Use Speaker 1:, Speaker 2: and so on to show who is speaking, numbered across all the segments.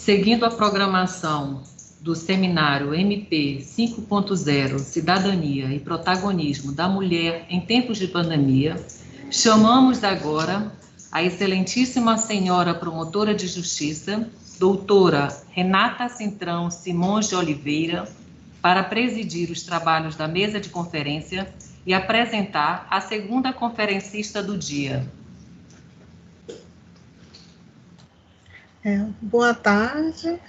Speaker 1: seguindo a programação do seminário MP 5.0 Cidadania e Protagonismo da Mulher em Tempos de Pandemia, chamamos agora a excelentíssima senhora promotora de justiça, doutora Renata Cintrão Simões de Oliveira, para presidir os trabalhos da mesa de conferência e apresentar a segunda conferencista do dia.
Speaker 2: Boa tarde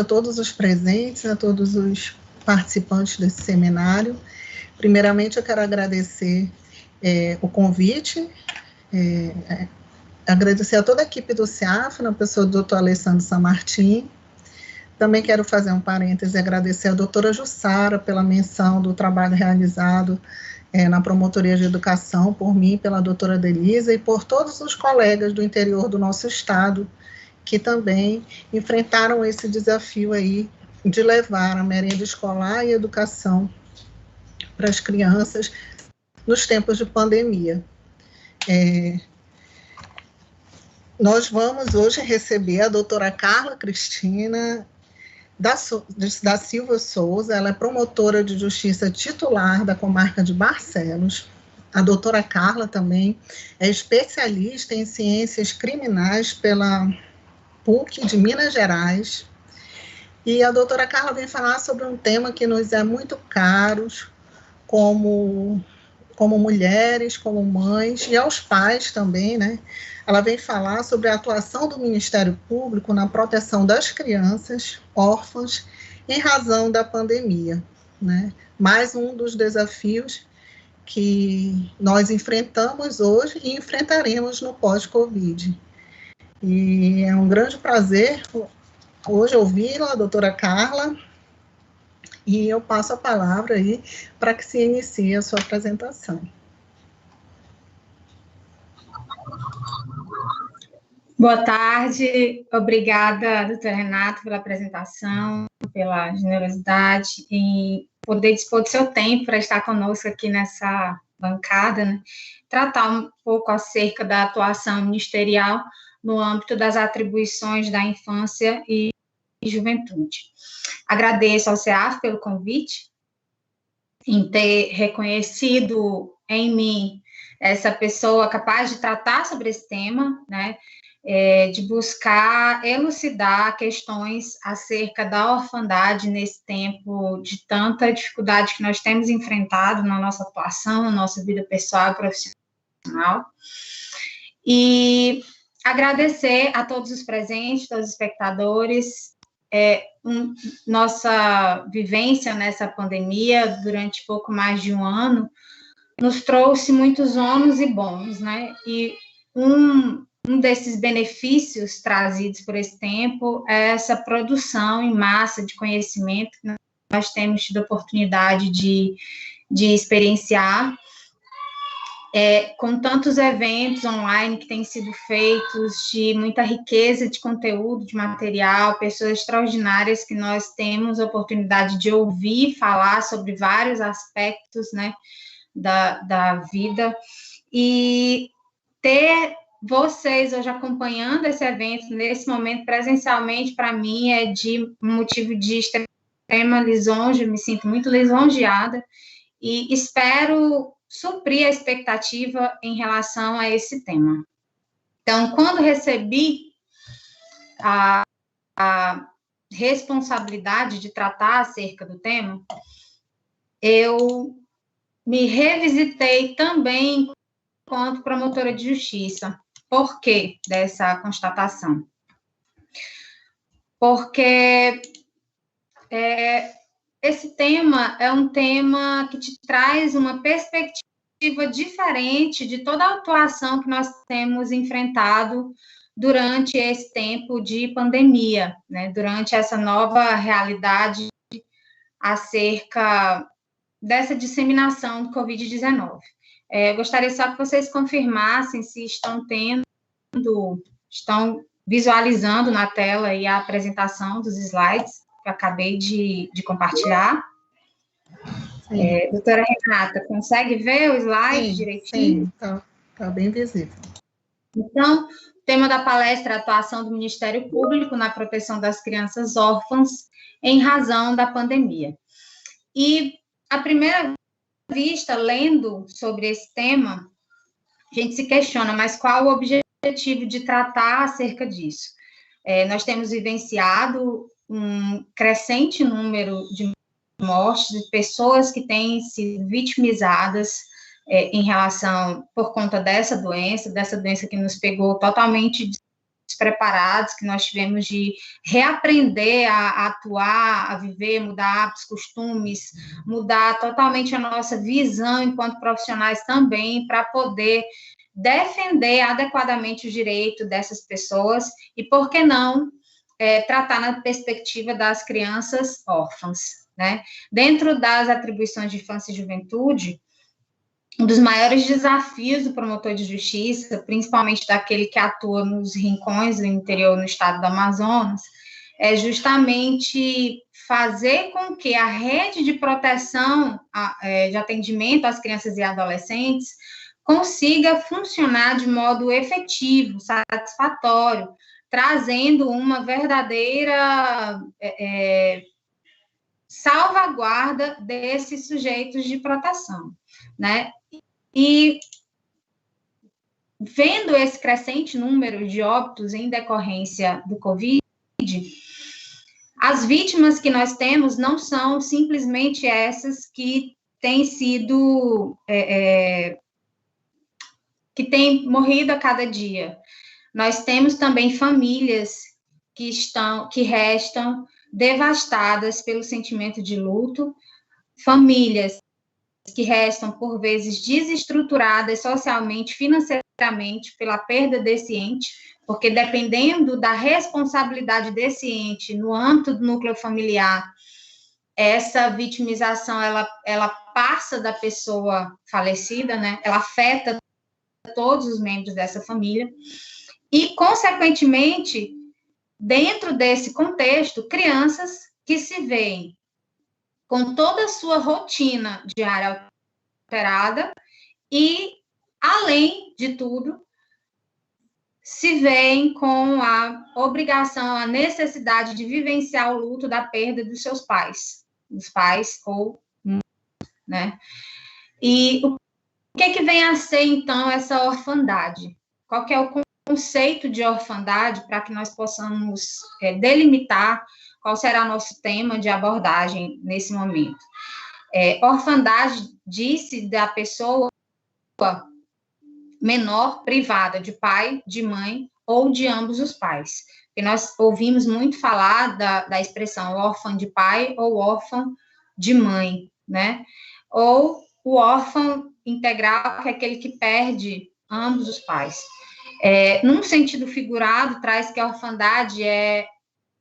Speaker 2: a todos os presentes, a todos os participantes desse seminário. Primeiramente, eu quero agradecer o convite, agradecer a toda a equipe do CEAF, na pessoa do Dr. Alessandro Samartim. Também quero fazer um parêntese e agradecer a doutora Jussara pela menção do trabalho realizado na Promotoria de Educação, por mim, pela doutora Delisa e por todos os colegas do interior do nosso estado, que também enfrentaram esse desafio aí de levar a merenda escolar e educação para as crianças nos tempos de pandemia. Nós vamos hoje receber a doutora Carla Cristina da Silva Souza. Ela é promotora de justiça titular da comarca de Barcelos. A doutora Carla também é especialista em ciências criminais pela PUC de Minas Gerais, e a doutora Carla vem falar sobre um tema que nos é muito caro, como mulheres, como mães, e aos pais também, né? Ela vem falar sobre a atuação do Ministério Público na proteção das crianças órfãs em razão da pandemia, né? Mais um dos desafios que nós enfrentamos hoje e enfrentaremos no pós-Covid. E é um grande prazer hoje ouvi-la, a doutora Carla, e eu passo a palavra aí para que se inicie a sua apresentação.
Speaker 3: Boa tarde, obrigada, doutora Renata, pela apresentação, pela generosidade e poder dispor do seu tempo para estar conosco aqui nessa bancada, né? Tratar um pouco acerca da atuação ministerial no âmbito das atribuições da infância e juventude. Agradeço ao CEAF pelo convite, em ter reconhecido em mim essa pessoa capaz de tratar sobre esse tema, né, de buscar elucidar questões acerca da orfandade nesse tempo de tanta dificuldade que nós temos enfrentado na nossa atuação, na nossa vida pessoal e profissional. E agradecer a todos os presentes, todos os espectadores, nossa vivência nessa pandemia durante pouco mais de um ano nos trouxe muitos ônus e bônus, né? E um desses benefícios trazidos por esse tempo é essa produção em massa de conhecimento que nós temos tido a oportunidade de experienciar, com tantos eventos online que têm sido feitos, de muita riqueza de conteúdo, de material, pessoas extraordinárias que nós temos a oportunidade de ouvir falar sobre vários aspectos, né, da vida, e ter vocês hoje acompanhando esse evento, nesse momento, presencialmente, para mim, é de um motivo de extrema lisonja, me sinto muito lisonjeada, e espero suprir a expectativa em relação a esse tema. Então, quando recebi a responsabilidade de tratar acerca do tema, eu me revisitei também enquanto promotora de justiça. Por que dessa constatação? Porque esse tema é um tema que te traz uma perspectiva diferente de toda a atuação que nós temos enfrentado durante esse tempo de pandemia, né? Durante essa nova realidade acerca dessa disseminação do Covid-19. Gostaria só que vocês confirmassem se estão visualizando na tela aí a apresentação dos slides que eu acabei de compartilhar. Doutora Renata, consegue ver o slide direitinho?
Speaker 2: Sim, está bem visível.
Speaker 3: Então, o tema da palestra é a atuação do Ministério Público na proteção das crianças órfãs em razão da pandemia. E, à primeira vista, lendo sobre esse tema, a gente se questiona, mas qual o objetivo de tratar acerca disso? Nós temos vivenciado um crescente número de mortes, de pessoas que têm sido vitimizadas em relação, por conta dessa doença que nos pegou totalmente despreparados, que nós tivemos de reaprender a atuar, a viver, mudar hábitos, costumes, mudar totalmente a nossa visão enquanto profissionais também, para poder defender adequadamente o direito dessas pessoas e, por que não, tratar na perspectiva das crianças órfãs, né? Dentro das atribuições de infância e juventude, um dos maiores desafios do promotor de justiça, principalmente daquele que atua nos rincões do interior no estado do Amazonas, é justamente fazer com que a rede de proteção, de atendimento às crianças e adolescentes consiga funcionar de modo efetivo, satisfatório, trazendo uma verdadeira salvaguarda desses sujeitos de proteção, né? E vendo esse crescente número de óbitos em decorrência do Covid, as vítimas que nós temos não são simplesmente essas que têm sido, que têm morrido a cada dia. Nós temos também famílias que restam devastadas pelo sentimento de luto, famílias que restam, por vezes, desestruturadas socialmente, financeiramente, pela perda desse ente, porque dependendo da responsabilidade desse ente no âmbito do núcleo familiar, essa vitimização, ela passa da pessoa falecida, né? Ela afeta todos os membros dessa família, e, consequentemente, dentro desse contexto, crianças que se veem com toda a sua rotina diária alterada e, além de tudo, se veem com a obrigação, a necessidade de vivenciar o luto da perda dos seus pais, dos pais ou, né? E o que vem a ser, então, essa orfandade? Qual que é o conceito de orfandade, para que nós possamos delimitar qual será o nosso tema de abordagem nesse momento? Orfandade diz-se da pessoa menor privada de pai, de mãe ou de ambos os pais. E nós ouvimos muito falar da expressão órfã de pai ou órfã de mãe, né? Ou o órfão integral, que é aquele que perde ambos os pais. Num sentido figurado, traz que a orfandade é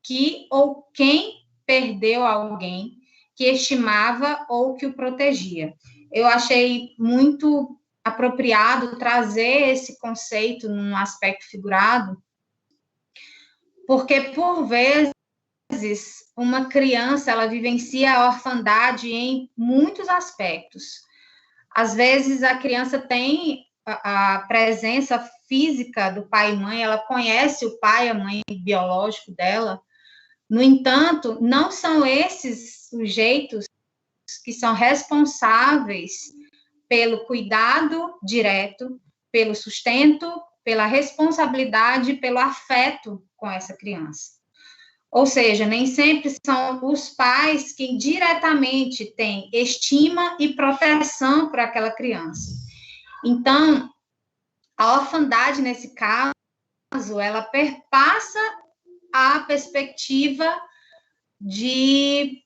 Speaker 3: que ou quem perdeu alguém que estimava ou que o protegia. Eu achei muito apropriado trazer esse conceito num aspecto figurado, porque, por vezes, uma criança, ela vivencia a orfandade em muitos aspectos. Às vezes, a criança tem a presença física do pai e mãe, ela conhece o pai e a mãe biológico dela. No entanto, não são esses sujeitos que são responsáveis pelo cuidado direto, pelo sustento, pela responsabilidade, pelo afeto com essa criança. Ou seja, nem sempre são os pais que diretamente têm estima e proteção por aquela criança. Então, a orfandade, nesse caso, ela perpassa a perspectiva de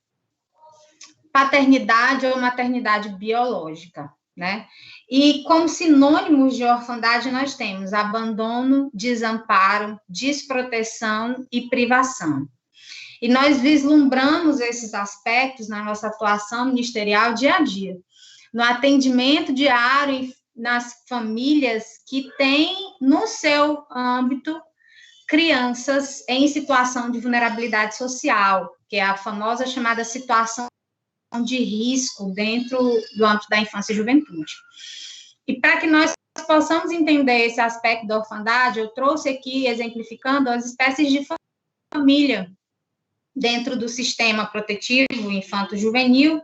Speaker 3: paternidade ou maternidade biológica, né? E como sinônimos de orfandade nós temos abandono, desamparo, desproteção e privação. E nós vislumbramos esses aspectos na nossa atuação ministerial dia a dia, no atendimento diário nas famílias que têm no seu âmbito crianças em situação de vulnerabilidade social, que é a famosa chamada situação de risco dentro do âmbito da infância e juventude. E para que nós possamos entender esse aspecto da orfandade, eu trouxe aqui, exemplificando, as espécies de família dentro do sistema protetivo infanto-juvenil.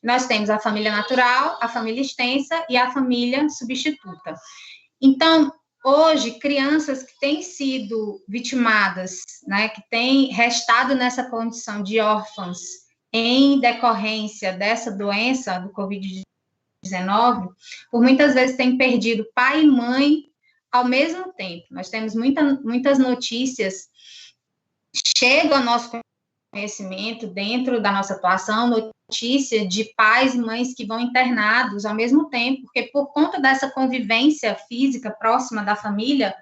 Speaker 3: Nós temos a família natural, a família extensa e a família substituta. Então, hoje, crianças que têm sido vitimadas, né, que têm restado nessa condição de órfãs em decorrência dessa doença, do Covid-19, por muitas vezes têm perdido pai e mãe ao mesmo tempo. Nós temos muitas notícias, chegam ao nosso conhecimento, dentro da nossa atuação, notícia de pais e mães que vão internados ao mesmo tempo, porque por conta dessa convivência física próxima da família,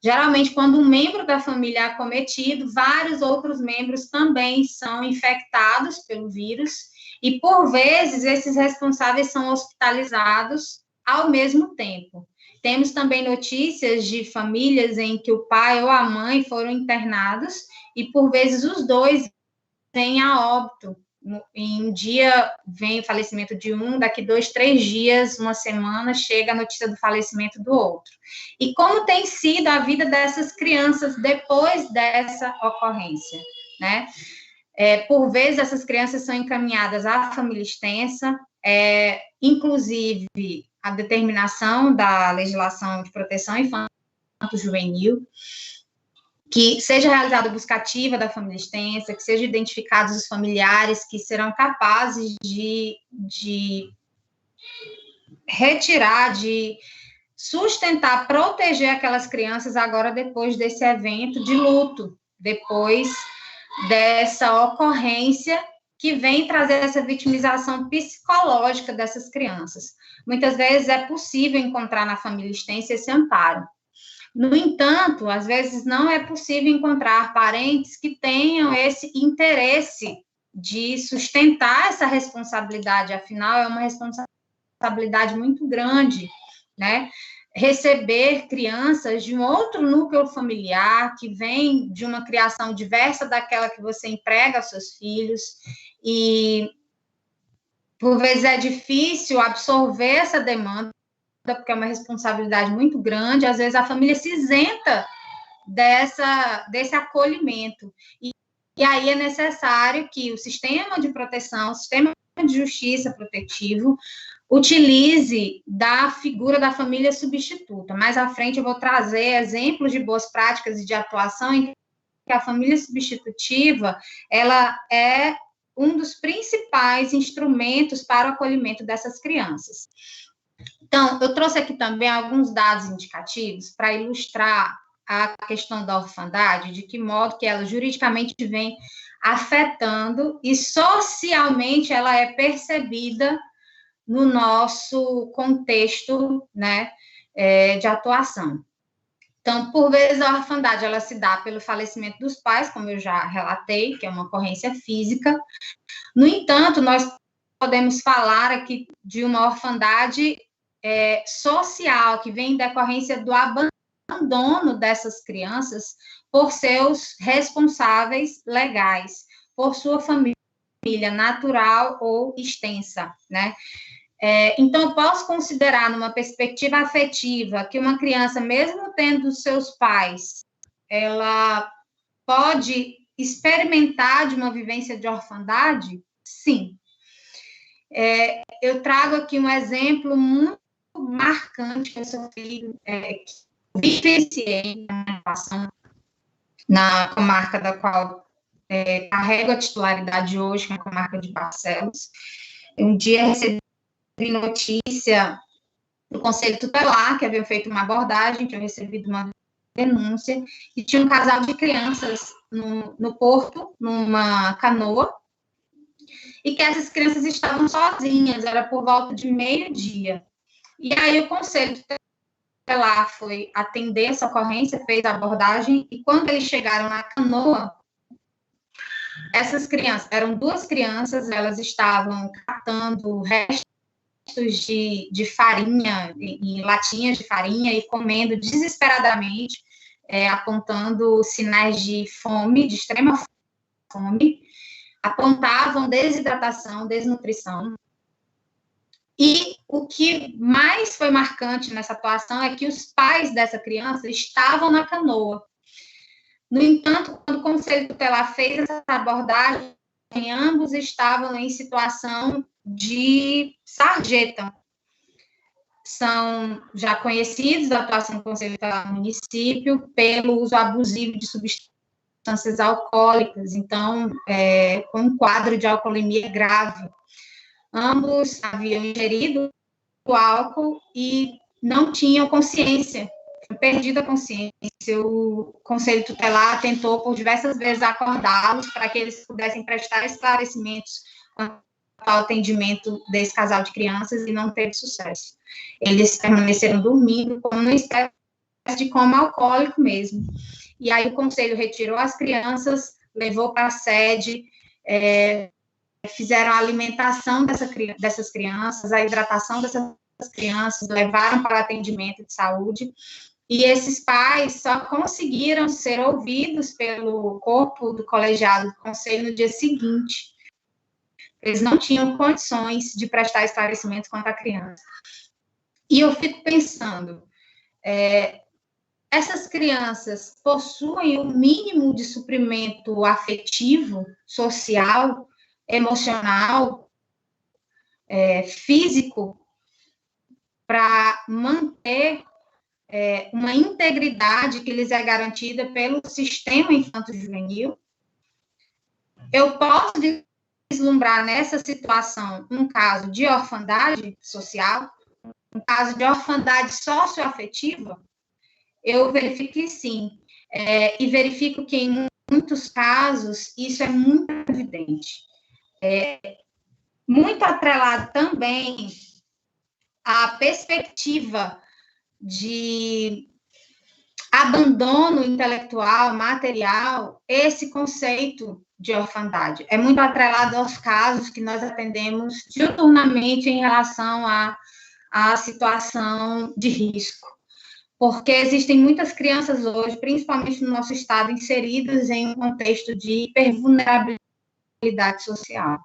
Speaker 3: geralmente quando um membro da família é acometido, vários outros membros também são infectados pelo vírus, e por vezes esses responsáveis são hospitalizados ao mesmo tempo. Temos também notícias de famílias em que o pai ou a mãe foram internados, e por vezes os dois vem a óbito. Em um dia vem o falecimento de um, daqui 2, 3 dias, uma semana, chega a notícia do falecimento do outro. E como tem sido a vida dessas crianças depois dessa ocorrência, né? Por vezes, essas crianças são encaminhadas à família extensa, inclusive a determinação da legislação de proteção infanto-juvenil, que seja realizada a busca ativa da família extensa, que sejam identificados os familiares que serão capazes de retirar, de sustentar, proteger aquelas crianças agora depois desse evento de luto, depois dessa ocorrência que vem trazer essa vitimização psicológica dessas crianças. Muitas vezes é possível encontrar na família extensa esse amparo. No entanto, às vezes não é possível encontrar parentes que tenham esse interesse de sustentar essa responsabilidade, afinal, é uma responsabilidade muito grande, né? Receber crianças de um outro núcleo familiar, que vem de uma criação diversa daquela que você emprega aos seus filhos, e por vezes é difícil absorver essa demanda, porque é uma responsabilidade muito grande, às vezes a família se isenta desse acolhimento. E aí é necessário que o sistema de proteção, o sistema de justiça protetivo, utilize da figura da família substituta. Mais à frente eu vou trazer exemplos de boas práticas e de atuação em que a família substitutiva, ela é um dos principais instrumentos para o acolhimento dessas crianças. Então, eu trouxe aqui também alguns dados indicativos para ilustrar a questão da orfandade, de que modo que ela juridicamente vem afetando e socialmente ela é percebida no nosso contexto, né, de atuação. Então, por vezes, a orfandade, ela se dá pelo falecimento dos pais, como eu já relatei, que é uma ocorrência física. No entanto, nós podemos falar aqui de uma orfandade social, que vem em decorrência do abandono dessas crianças por seus responsáveis legais, por sua família natural ou extensa, né? Então, eu posso considerar, numa perspectiva afetiva, que uma criança, mesmo tendo seus pais, ela pode experimentar de uma vivência de orfandade? Sim. Eu trago aqui um exemplo muito marcante que eu sofri, que vivenciei na atuação na comarca da qual carrego a titularidade hoje, que é a comarca de Barcelos. Um dia recebi notícia do Conselho Tutelar, que havia feito uma abordagem, tinha recebido uma denúncia, e tinha um casal de crianças no porto, numa canoa, e que essas crianças estavam sozinhas, era por volta de meio-dia. E aí o Conselho Tutelar foi atender essa ocorrência, fez a abordagem, e quando eles chegaram na canoa, essas crianças, eram 2 crianças, elas estavam catando restos de farinha, em latinhas de farinha, e comendo desesperadamente, apontando sinais de fome, de extrema fome, apontavam desidratação, desnutrição. E o que mais foi marcante nessa atuação é que os pais dessa criança estavam na canoa. No entanto, quando o Conselho Tutelar fez essa abordagem, ambos estavam em situação de sarjeta. São já conhecidos da atuação do Conselho Tutelar no município pelo uso abusivo de substâncias alcoólicas, então, com um quadro de alcoolemia grave. Ambos haviam ingerido o álcool e não tinham consciência, perdido a consciência. O Conselho Tutelar tentou por diversas vezes acordá-los para que eles pudessem prestar esclarecimentos ao atendimento desse casal de crianças e não teve sucesso. Eles permaneceram dormindo como uma espécie de coma alcoólico mesmo. E aí o Conselho retirou as crianças, levou para a sede, fizeram a alimentação dessas crianças, a hidratação dessas crianças, levaram para o atendimento de saúde, e esses pais só conseguiram ser ouvidos pelo corpo do colegiado do Conselho no dia seguinte. Eles não tinham condições de prestar esclarecimento quanto à criança. E eu fico pensando, essas crianças possuem o mínimo de suprimento afetivo, social, emocional, físico, para manter uma integridade que lhes é garantida pelo sistema infanto-juvenil. Eu posso vislumbrar nessa situação um caso de orfandade social, um caso de orfandade socioafetiva. Eu verifico que sim, e verifico que em muitos casos isso é muito evidente. Muito atrelado também à perspectiva de abandono intelectual, material, esse conceito de orfandade. É muito atrelado aos casos que nós atendemos diuturnamente em relação à situação de risco. Porque existem muitas crianças hoje, principalmente no nosso estado, inseridas em um contexto de hipervulnerabilidade social.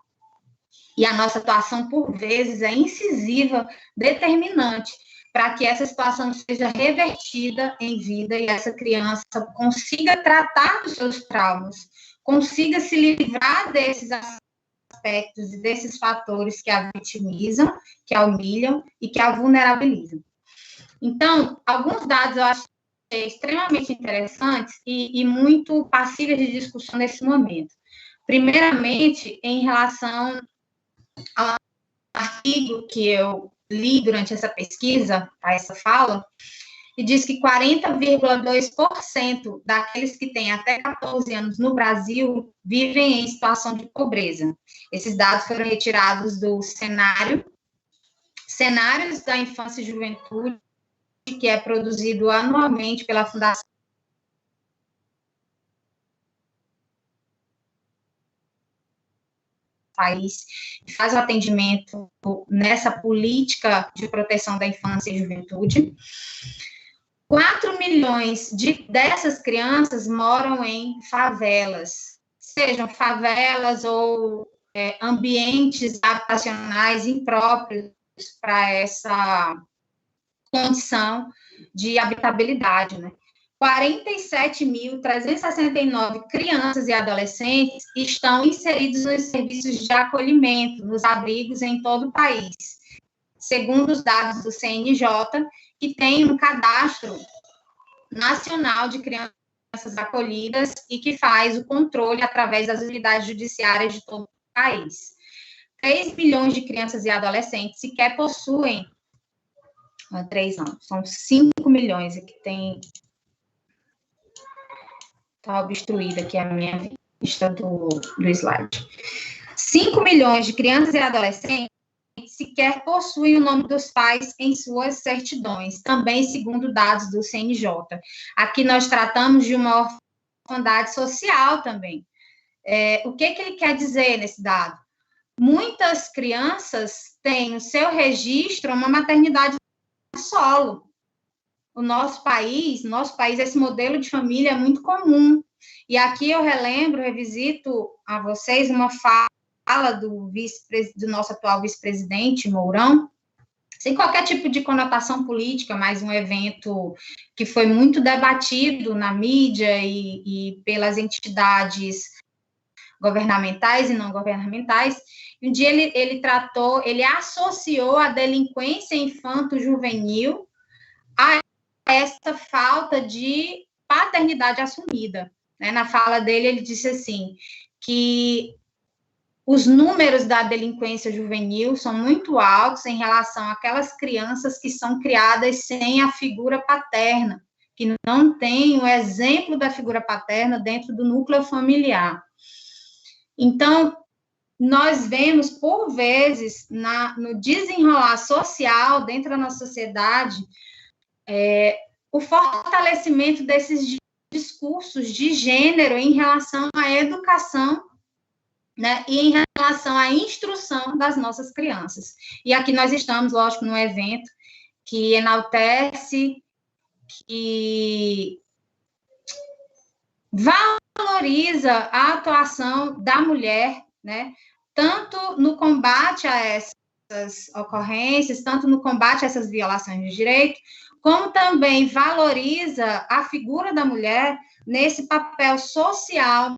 Speaker 3: E a nossa atuação, por vezes, é incisiva, determinante, para que essa situação seja revertida em vida e essa criança consiga tratar dos seus traumas, consiga se livrar desses aspectos e desses fatores que a vitimizam, que a humilham e que a vulnerabilizam. Então, alguns dados eu acho extremamente interessantes e muito passíveis de discussão nesse momento. Primeiramente, em relação ao artigo que eu li durante essa pesquisa, essa fala, e diz que 40,2% daqueles que têm até 14 anos no Brasil vivem em situação de pobreza. Esses dados foram retirados do Cenários da Infância e Juventude, que é produzido anualmente pela Fundação País, que faz o atendimento nessa política de proteção da infância e juventude. 4 milhões dessas crianças moram em favelas, sejam favelas ou ambientes habitacionais impróprios para essa condição de habitabilidade, né? 47.369 crianças e adolescentes estão inseridos nos serviços de acolhimento, nos abrigos em todo o país, segundo os dados do CNJ, que tem um cadastro nacional de crianças acolhidas e que faz o controle através das unidades judiciárias de todo o país. 3 milhões de crianças e adolescentes sequer possuem 3 não, são 5 milhões, aqui tem, está obstruída aqui a minha vista do slide. 5 milhões de crianças e adolescentes sequer possuem o nome dos pais em suas certidões, também segundo dados do CNJ. Aqui nós tratamos de uma orfandade social também. O que ele quer dizer nesse dado? Muitas crianças têm no seu registro uma maternidade solo. O nosso país, esse modelo de família é muito comum. E aqui eu revisito a vocês uma fala do nosso atual vice-presidente, Mourão, sem qualquer tipo de conotação política, mas um evento que foi muito debatido na mídia e pelas entidades governamentais e não governamentais. Um dia ele associou a delinquência infanto-juvenil a essa falta de paternidade assumida. Né? Na fala dele, ele disse assim, que os números da delinquência juvenil são muito altos em relação àquelas crianças que são criadas sem a figura paterna, que não tem o exemplo da figura paterna dentro do núcleo familiar. Então, nós vemos, por vezes, no desenrolar social dentro da nossa sociedade, o fortalecimento desses discursos de gênero em relação à educação, né, e em relação à instrução das nossas crianças. E aqui nós estamos, lógico, num evento que enaltece, que valoriza a atuação da mulher, né, tanto no combate a essas ocorrências, tanto no combate a essas violações de direito, como também valoriza a figura da mulher nesse papel social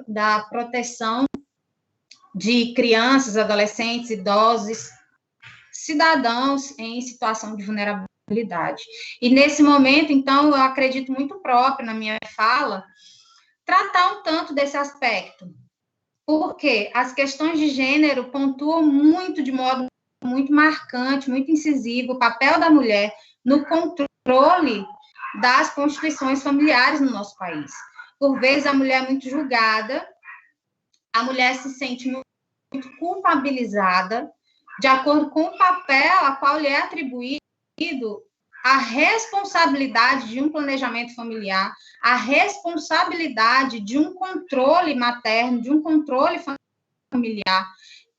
Speaker 3: da proteção de crianças, adolescentes, idosos, cidadãos em situação de vulnerabilidade. E nesse momento, então, eu acredito muito próprio na minha fala, tratar um tanto desse aspecto, porque as questões de gênero pontuam muito, de modo muito marcante, muito incisivo, o papel da mulher no controle das constituições familiares no nosso país. Por vezes, a mulher é muito julgada, a mulher se sente muito culpabilizada, de acordo com o papel a qual lhe é atribuído a responsabilidade de um planejamento familiar, a responsabilidade de um controle materno, de um controle familiar,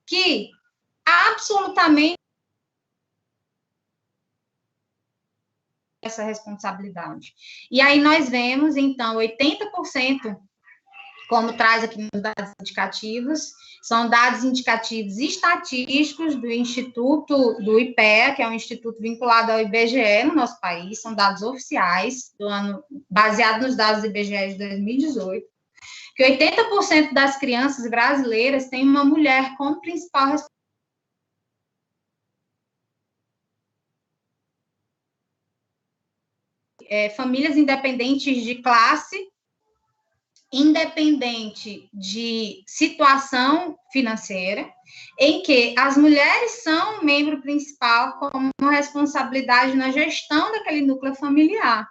Speaker 3: que absolutamente essa responsabilidade. E aí nós vemos, então, 80%, como traz aqui nos dados indicativos, são dados indicativos estatísticos do Instituto, do IPEA, que é um instituto vinculado ao IBGE no nosso país, são dados oficiais do ano, baseados nos dados do IBGE de 2018, que 80% das crianças brasileiras têm uma mulher como principal responsável. Famílias independentes de classe, independente de situação financeira, em que as mulheres são membro principal com uma responsabilidade na gestão daquele núcleo familiar.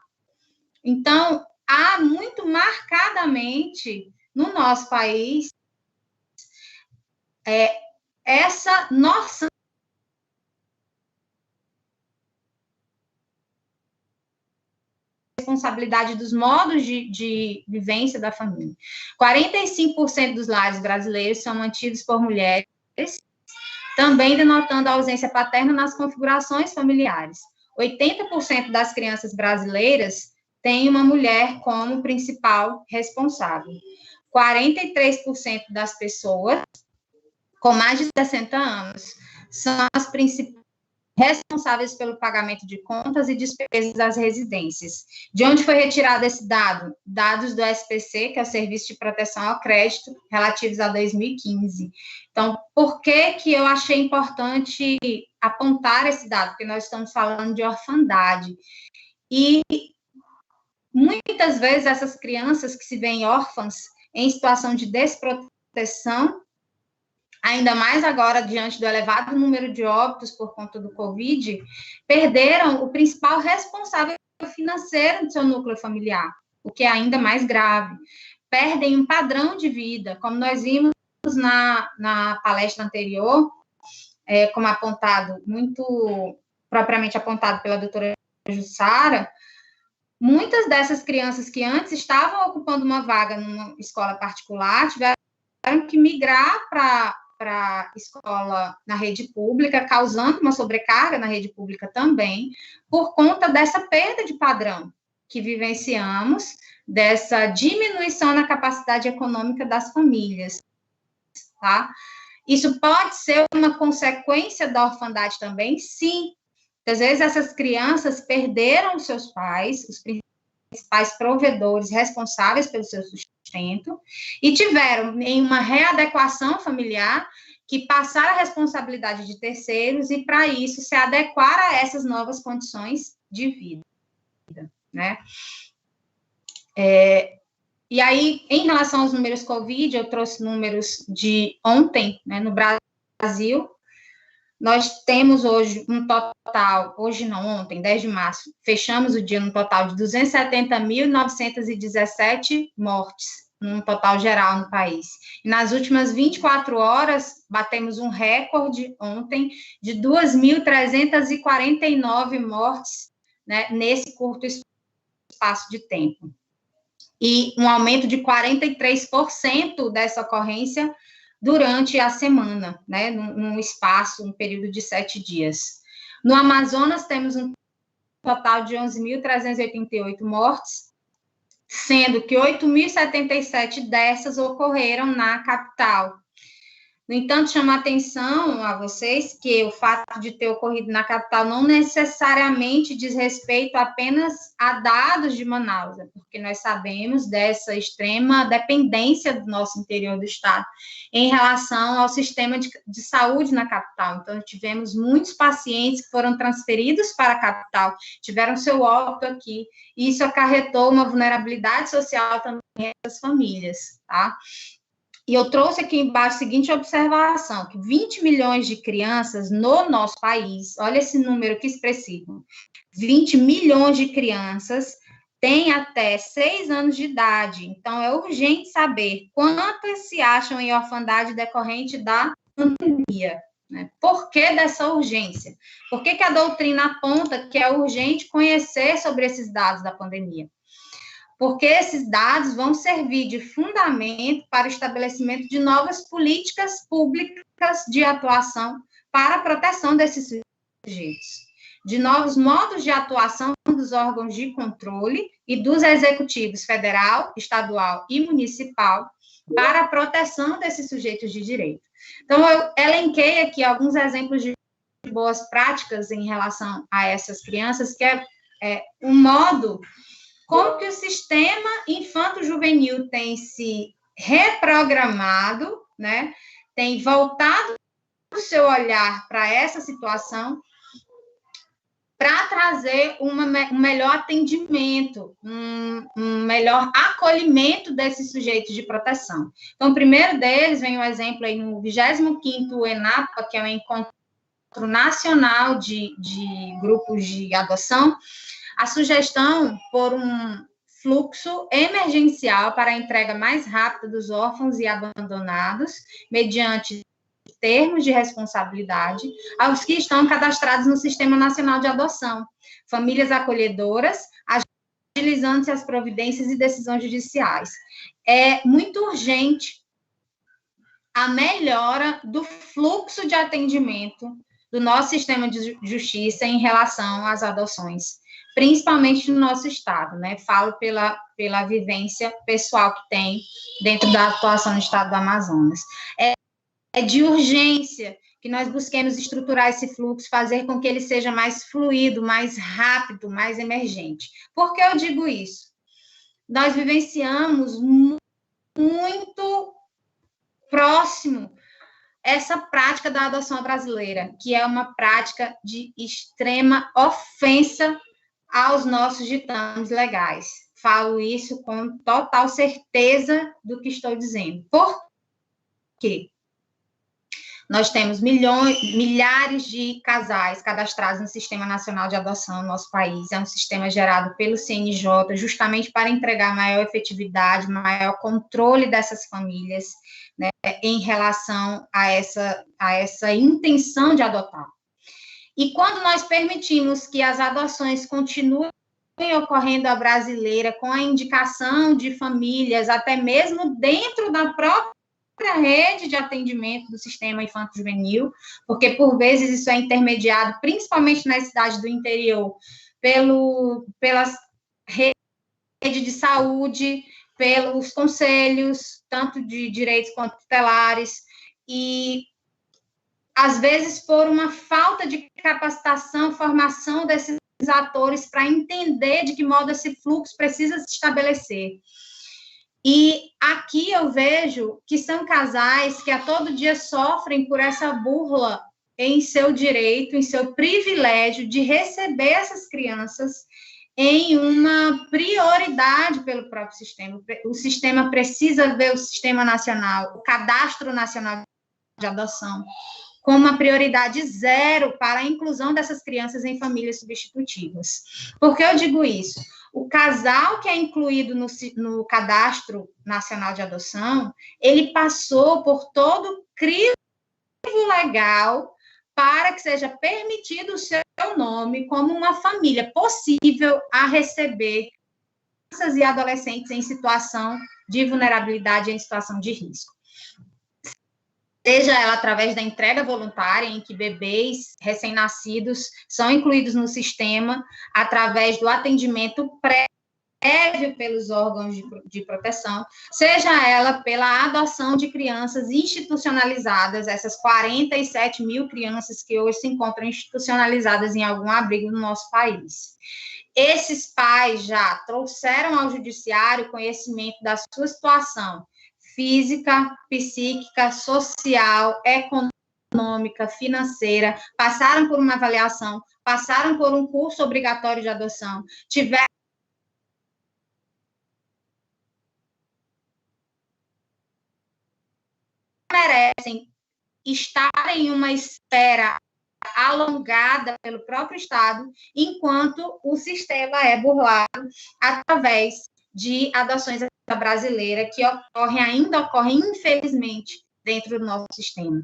Speaker 3: Então, há muito marcadamente no nosso país essa noção responsabilidade dos modos de vivência da família. 45% dos lares brasileiros são mantidos por mulheres, também denotando a ausência paterna nas configurações familiares. 80% das crianças brasileiras têm uma mulher como principal responsável. 43% das pessoas com mais de 60 anos são as principais responsáveis pelo pagamento de contas e despesas das residências. De onde foi retirado esse dado? Dados do SPC, que é o Serviço de Proteção ao Crédito, relativos a 2015. Então, por que eu achei importante apontar esse dado? Porque nós estamos falando de orfandade. E muitas vezes essas crianças que se veem órfãs em situação de desproteção, ainda mais agora, diante do elevado número de óbitos por conta do Covid, perderam o principal responsável financeiro do seu núcleo familiar, o que é ainda mais grave. Perdem um padrão de vida, como nós vimos na palestra anterior, como apontado, muito propriamente apontado pela doutora Jussara, muitas dessas crianças que antes estavam ocupando uma vaga numa escola particular tiveram que migrar para escola na rede pública, causando uma sobrecarga na rede pública também, por conta dessa perda de padrão que vivenciamos, dessa diminuição na capacidade econômica das famílias, tá? Isso pode ser uma consequência da orfandade também? Sim, Às vezes, essas crianças perderam os seus pais, os principais provedores responsáveis pelo seu sustento, e tiveram, em uma readequação familiar, que passar a responsabilidade de terceiros e, para isso, se adequar a essas novas condições de vida, né? E aí, em relação aos números Covid, eu trouxe números de ontem, né, no Brasil. Nós temos hoje um total, hoje não, ontem, 10 de março, fechamos o dia num total de 270.917 mortes, num total geral no país. E nas últimas 24 horas, batemos um recorde ontem de 2.349 mortes, né, nesse curto espaço de tempo. E um aumento de 43% dessa ocorrência durante a semana, né, num espaço, um período de 7 dias. No Amazonas, temos um total de 11.388 mortes, sendo que 8.077 dessas ocorreram na capital. No entanto, chama a atenção a vocês que o fato de ter ocorrido na capital não necessariamente diz respeito apenas a dados de Manaus, porque nós sabemos dessa extrema dependência do nosso interior do estado em relação ao sistema de saúde na capital. Então, tivemos muitos pacientes que foram transferidos para a capital, tiveram seu óbito aqui, e isso acarretou uma vulnerabilidade social também das famílias, tá? E eu trouxe aqui embaixo a seguinte observação, que 20 milhões de crianças no nosso país, olha esse número que expressivo, 20 milhões de crianças têm até 6 anos de idade. Então, é urgente saber quantas se acham em orfandade decorrente da pandemia. Né? Por que dessa urgência? Por que a doutrina aponta que é urgente conhecer sobre esses dados da pandemia? Porque esses dados vão servir de fundamento para o estabelecimento de novas políticas públicas de atuação para a proteção desses sujeitos, de novos modos de atuação dos órgãos de controle e dos executivos federal, estadual e municipal para a proteção desses sujeitos de direito. Então, eu elenquei aqui alguns exemplos de boas práticas em relação a essas crianças, que é um modo como que o sistema infanto-juvenil tem se reprogramado, né, tem voltado o seu olhar para essa situação para trazer um melhor atendimento, um melhor acolhimento desses sujeitos de proteção. Então, o primeiro deles, vem um exemplo aí no 25º ENAPA, que é o Encontro Nacional de Grupos de Adoção, a sugestão por um fluxo emergencial para a entrega mais rápida dos órfãos e abandonados, mediante termos de responsabilidade, aos que estão cadastrados no Sistema Nacional de Adoção, famílias acolhedoras, agilizando-se as providências e decisões judiciais. É muito urgente a melhora do fluxo de atendimento do nosso sistema de justiça em relação às adoções, principalmente no nosso estado, né? Falo pela vivência pessoal que tem dentro da atuação no estado do Amazonas. É de urgência que nós busquemos estruturar esse fluxo, fazer com que ele seja mais fluido, mais rápido, mais emergente. Por que eu digo isso? Nós vivenciamos muito próximo essa prática da adoção brasileira, que é uma prática de extrema ofensa aos nossos ditames legais. Falo isso com total certeza do que estou dizendo. Por quê? Nós temos milhares de casais cadastrados no Sistema Nacional de Adoção no nosso país. É um sistema gerado pelo CNJ, justamente para entregar maior efetividade, maior controle dessas famílias, né, em relação a essa intenção de adotar. E quando nós permitimos que as adoções continuem ocorrendo à brasileira, com a indicação de famílias, até mesmo dentro da própria rede de atendimento do sistema infanto-juvenil, porque, por vezes, isso é intermediado, principalmente nas cidades do interior, pelas redes de saúde, pelos conselhos, tanto de direitos quanto tutelares, e às vezes por uma falta de capacitação, formação desses atores para entender de que modo esse fluxo precisa se estabelecer. E aqui eu vejo que são casais que a todo dia sofrem por essa burla em seu direito, em seu privilégio de receber essas crianças em uma prioridade pelo próprio sistema. O sistema precisa ver o Sistema Nacional, o Cadastro Nacional de Adoção, como uma prioridade zero para a inclusão dessas crianças em famílias substitutivas. Por que eu digo isso? O casal que é incluído no Cadastro Nacional de Adoção, ele passou por todo o crivo legal para que seja permitido o seu nome como uma família possível a receber crianças e adolescentes em situação de vulnerabilidade e em situação de risco. Seja ela através da entrega voluntária, em que bebês recém-nascidos são incluídos no sistema, através do atendimento prévio pelos órgãos de proteção, seja ela pela adoção de crianças institucionalizadas, essas 47 mil crianças que hoje se encontram institucionalizadas em algum abrigo no nosso país. Esses pais já trouxeram ao judiciário conhecimento da sua situação física, psíquica, social, econômica, financeira, passaram por uma avaliação, passaram por um curso obrigatório de adoção, tiveram merecem estar em uma espera alongada pelo próprio Estado, enquanto o sistema é burlado através de adoções brasileiras que ainda ocorrem, infelizmente, dentro do nosso sistema.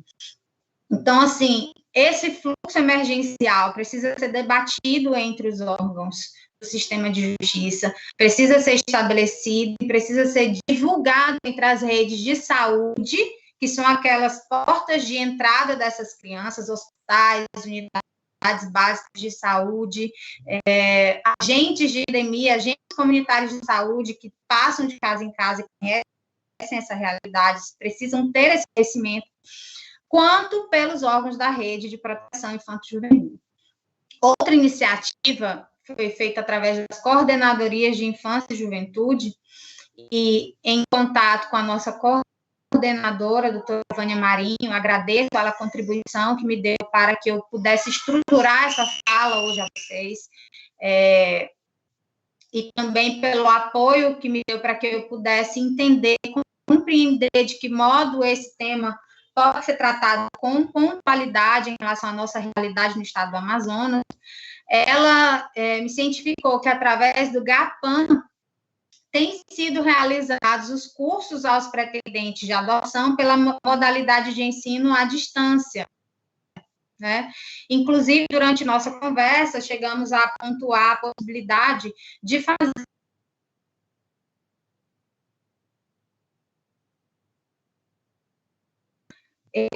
Speaker 3: Então, assim, esse fluxo emergencial precisa ser debatido entre os órgãos do sistema de justiça, precisa ser estabelecido, precisa ser divulgado entre as redes de saúde, que são aquelas portas de entrada dessas crianças, hospitais, unidades básicas de saúde, agentes de endemia, agentes comunitários de saúde que passam de casa em casa e conhecem essa realidade, precisam ter esse conhecimento, quanto pelos órgãos da rede de proteção infanto-juvenil. Outra iniciativa foi feita através das coordenadorias de infância e juventude, e em contato com a nossa coordenadora, a doutora Vânia Marinho, agradeço a contribuição que me deu para que eu pudesse estruturar essa fala hoje a vocês, e também pelo apoio que me deu para que eu pudesse entender, compreender de que modo esse tema pode ser tratado com pontualidade em relação à nossa realidade no estado do Amazonas. Ela me cientificou que, através do GAPAN, têm sido realizados os cursos aos pretendentes de adoção pela modalidade de ensino à distância, né? Inclusive, durante nossa conversa, chegamos a pontuar a possibilidade de fazer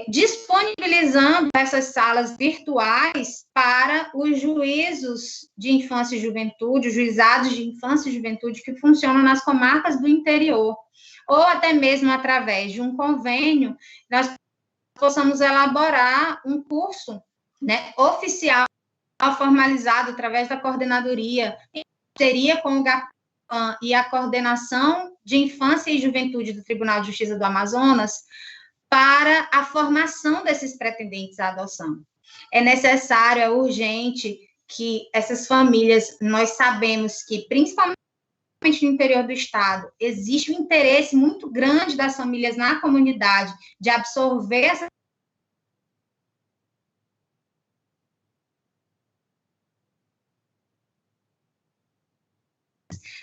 Speaker 3: disponibilizando essas salas virtuais para os juízos de infância e juventude, os juizados de infância e juventude que funcionam nas comarcas do interior, ou até mesmo através de um convênio, nós possamos elaborar um curso, né, oficial, formalizado através da coordenadoria, em parceria com o GAPAN e a coordenação de infância e juventude do Tribunal de Justiça do Amazonas, para a formação desses pretendentes à adoção. É necessário, é urgente que essas famílias, nós sabemos que, principalmente no interior do estado, existe um interesse muito grande das famílias na comunidade de absorver essa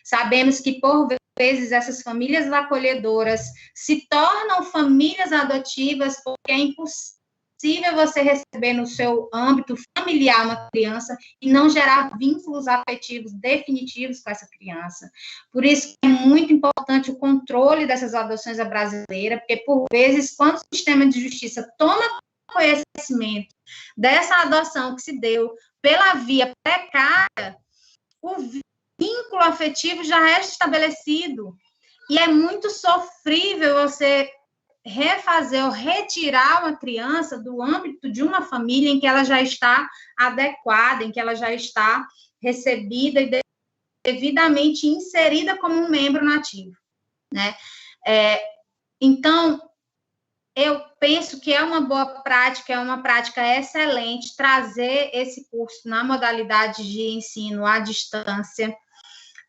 Speaker 3: sabemos que, por vezes, essas famílias acolhedoras se tornam famílias adotivas porque é impossível você receber no seu âmbito familiar uma criança e não gerar vínculos afetivos definitivos com essa criança. Por isso é muito importante o controle dessas adoções à brasileira, porque, por vezes, quando o sistema de justiça toma conhecimento dessa adoção que se deu pela via precária, o vínculo afetivo já é estabelecido, e é muito sofrível você refazer ou retirar uma criança do âmbito de uma família em que ela já está adequada, em que ela já está recebida e devidamente inserida como um membro nativo, né? Então, eu penso que é uma boa prática, é uma prática excelente trazer esse curso na modalidade de ensino à distância.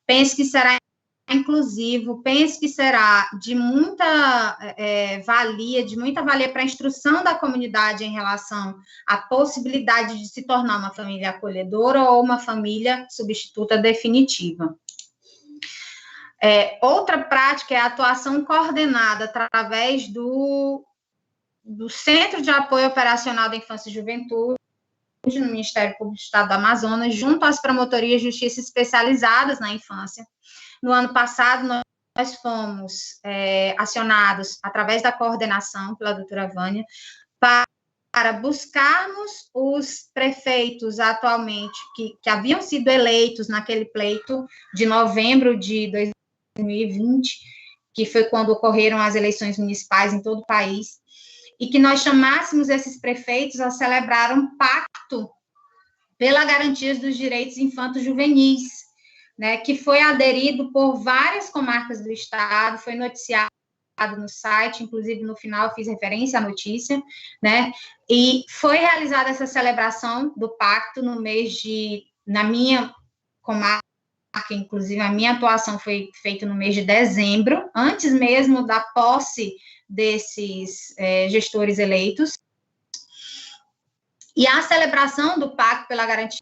Speaker 3: Penso que será inclusivo, penso que será de muita valia para a instrução da comunidade em relação à possibilidade de se tornar uma família acolhedora ou uma família substituta definitiva. Outra prática é a atuação coordenada através do Centro de Apoio Operacional da Infância e Juventude, no Ministério Público do Estado do Amazonas, junto às promotorias de justiça especializadas na infância. No ano passado, nós fomos acionados, através da coordenação pela doutora Vânia, para buscarmos os prefeitos atualmente, que haviam sido eleitos naquele pleito de novembro de 2020, que foi quando ocorreram as eleições municipais em todo o país, e que nós chamássemos esses prefeitos a celebrar um pacto pela garantia dos direitos infanto-juvenis, né, que foi aderido por várias comarcas do estado, foi noticiado no site, inclusive no final fiz referência à notícia, né, e foi realizada essa celebração do pacto no mês na minha comarca, inclusive a minha atuação foi feita no mês de dezembro, antes mesmo da posse desses gestores eleitos, e a celebração do Pacto pela Garantia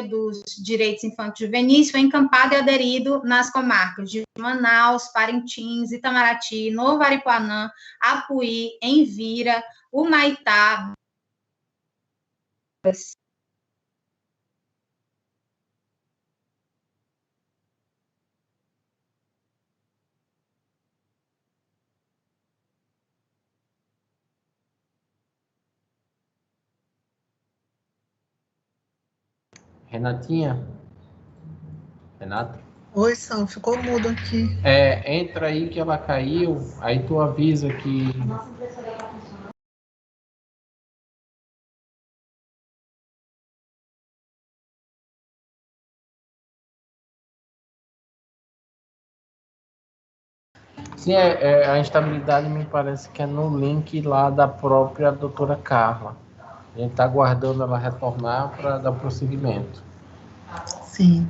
Speaker 3: dos Direitos Infanto-Juvenis foi encampado e aderido nas comarcas de Manaus, Parintins, Itamaraty, Novo Aripuanã, Apuí, Envira, Humaitá,
Speaker 4: Renatinha? Renata?
Speaker 2: Oi, São, ficou mudo aqui.
Speaker 4: Entra aí que ela caiu, aí tu avisa que... Sim, a instabilidade me parece que é no link lá da própria doutora Carla. A gente está aguardando ela retornar para dar prosseguimento.
Speaker 2: Sim.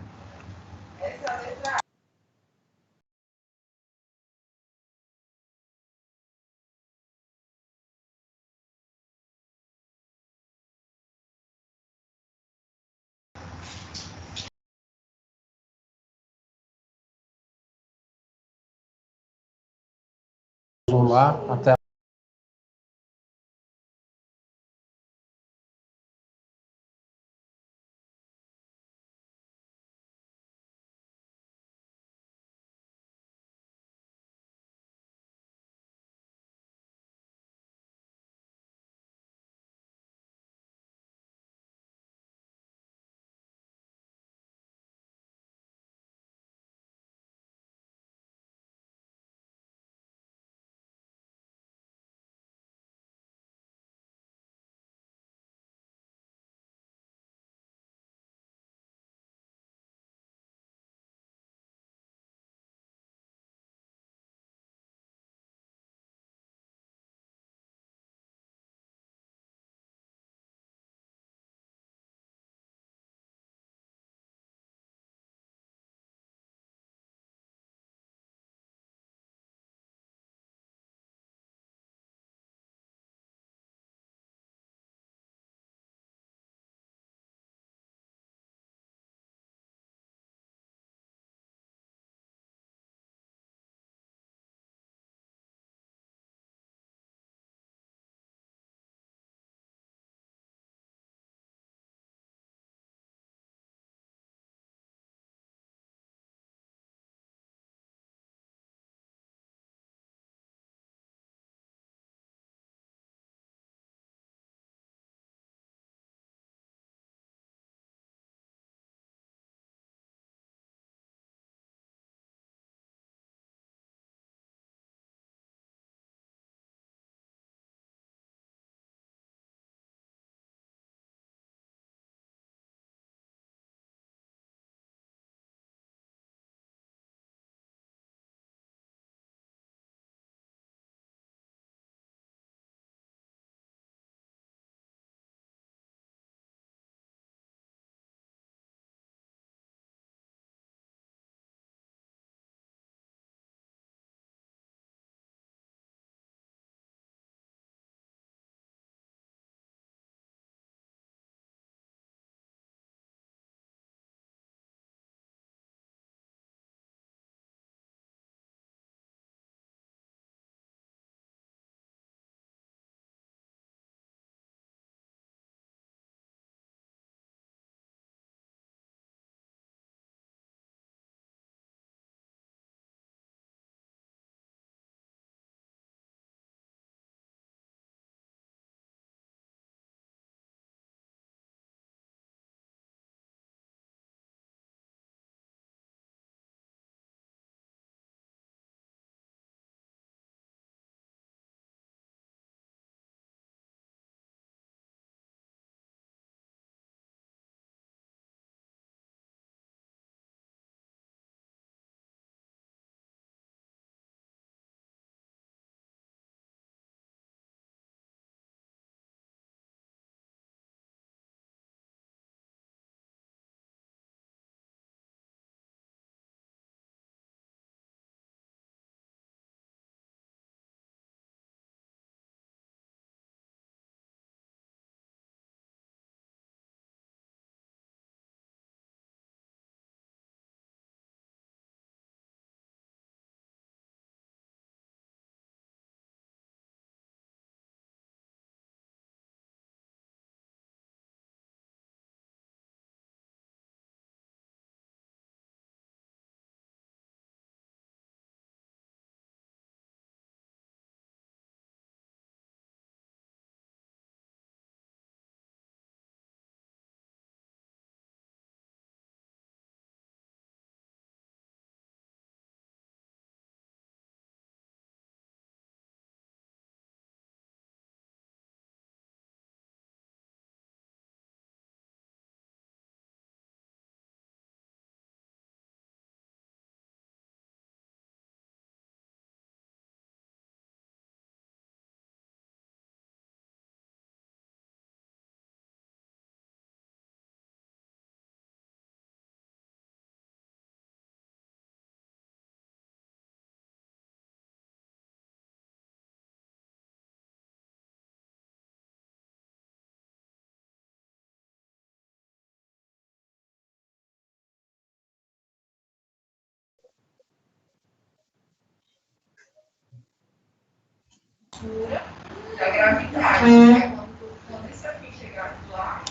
Speaker 4: Vamos lá, até
Speaker 1: da gravidade, né? Quando isso aqui chegar lá...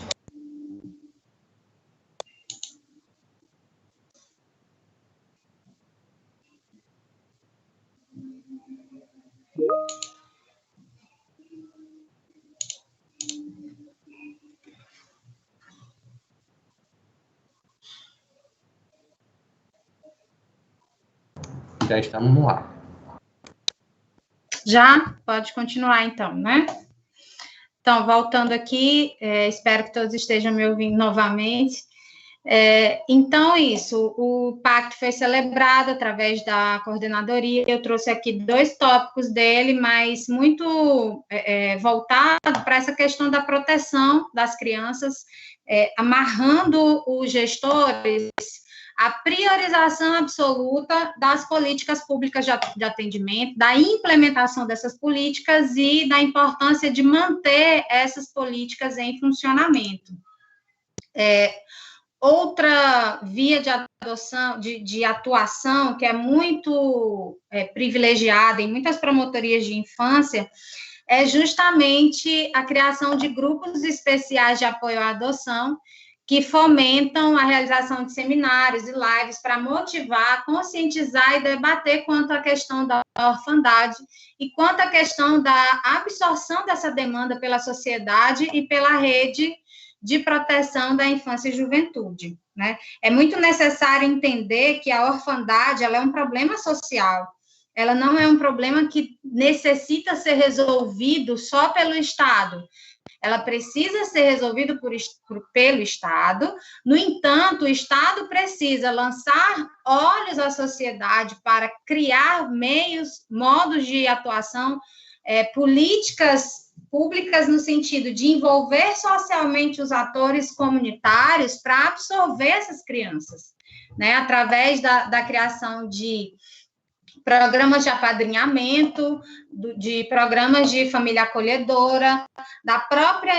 Speaker 4: Já estamos no ar.
Speaker 3: Já? Pode continuar, então, né? Então, voltando aqui, espero que todos estejam me ouvindo novamente. Então, isso, o pacto foi celebrado através da coordenadoria. Eu trouxe aqui 2 tópicos dele, mas muito voltado para essa questão da proteção das crianças, amarrando os gestores a priorização absoluta das políticas públicas de atendimento, da implementação dessas políticas e da importância de manter essas políticas em funcionamento. Outra via de adoção, de atuação, que é muito privilegiada em muitas promotorias de infância, é justamente a criação de grupos especiais de apoio à adoção, que fomentam a realização de seminários e lives para motivar, conscientizar e debater quanto à questão da orfandade e quanto à questão da absorção dessa demanda pela sociedade e pela rede de proteção da infância e juventude, né? É muito necessário entender que a orfandade, ela é um problema social, ela não é um problema que necessita ser resolvido só pelo Estado. Ela precisa ser resolvida pelo Estado. No entanto, o Estado precisa lançar olhos à sociedade para criar modos de atuação, políticas públicas no sentido de envolver socialmente os atores comunitários para absorver essas crianças, né? Através da criação de programas de apadrinhamento, de programas de família acolhedora, da própria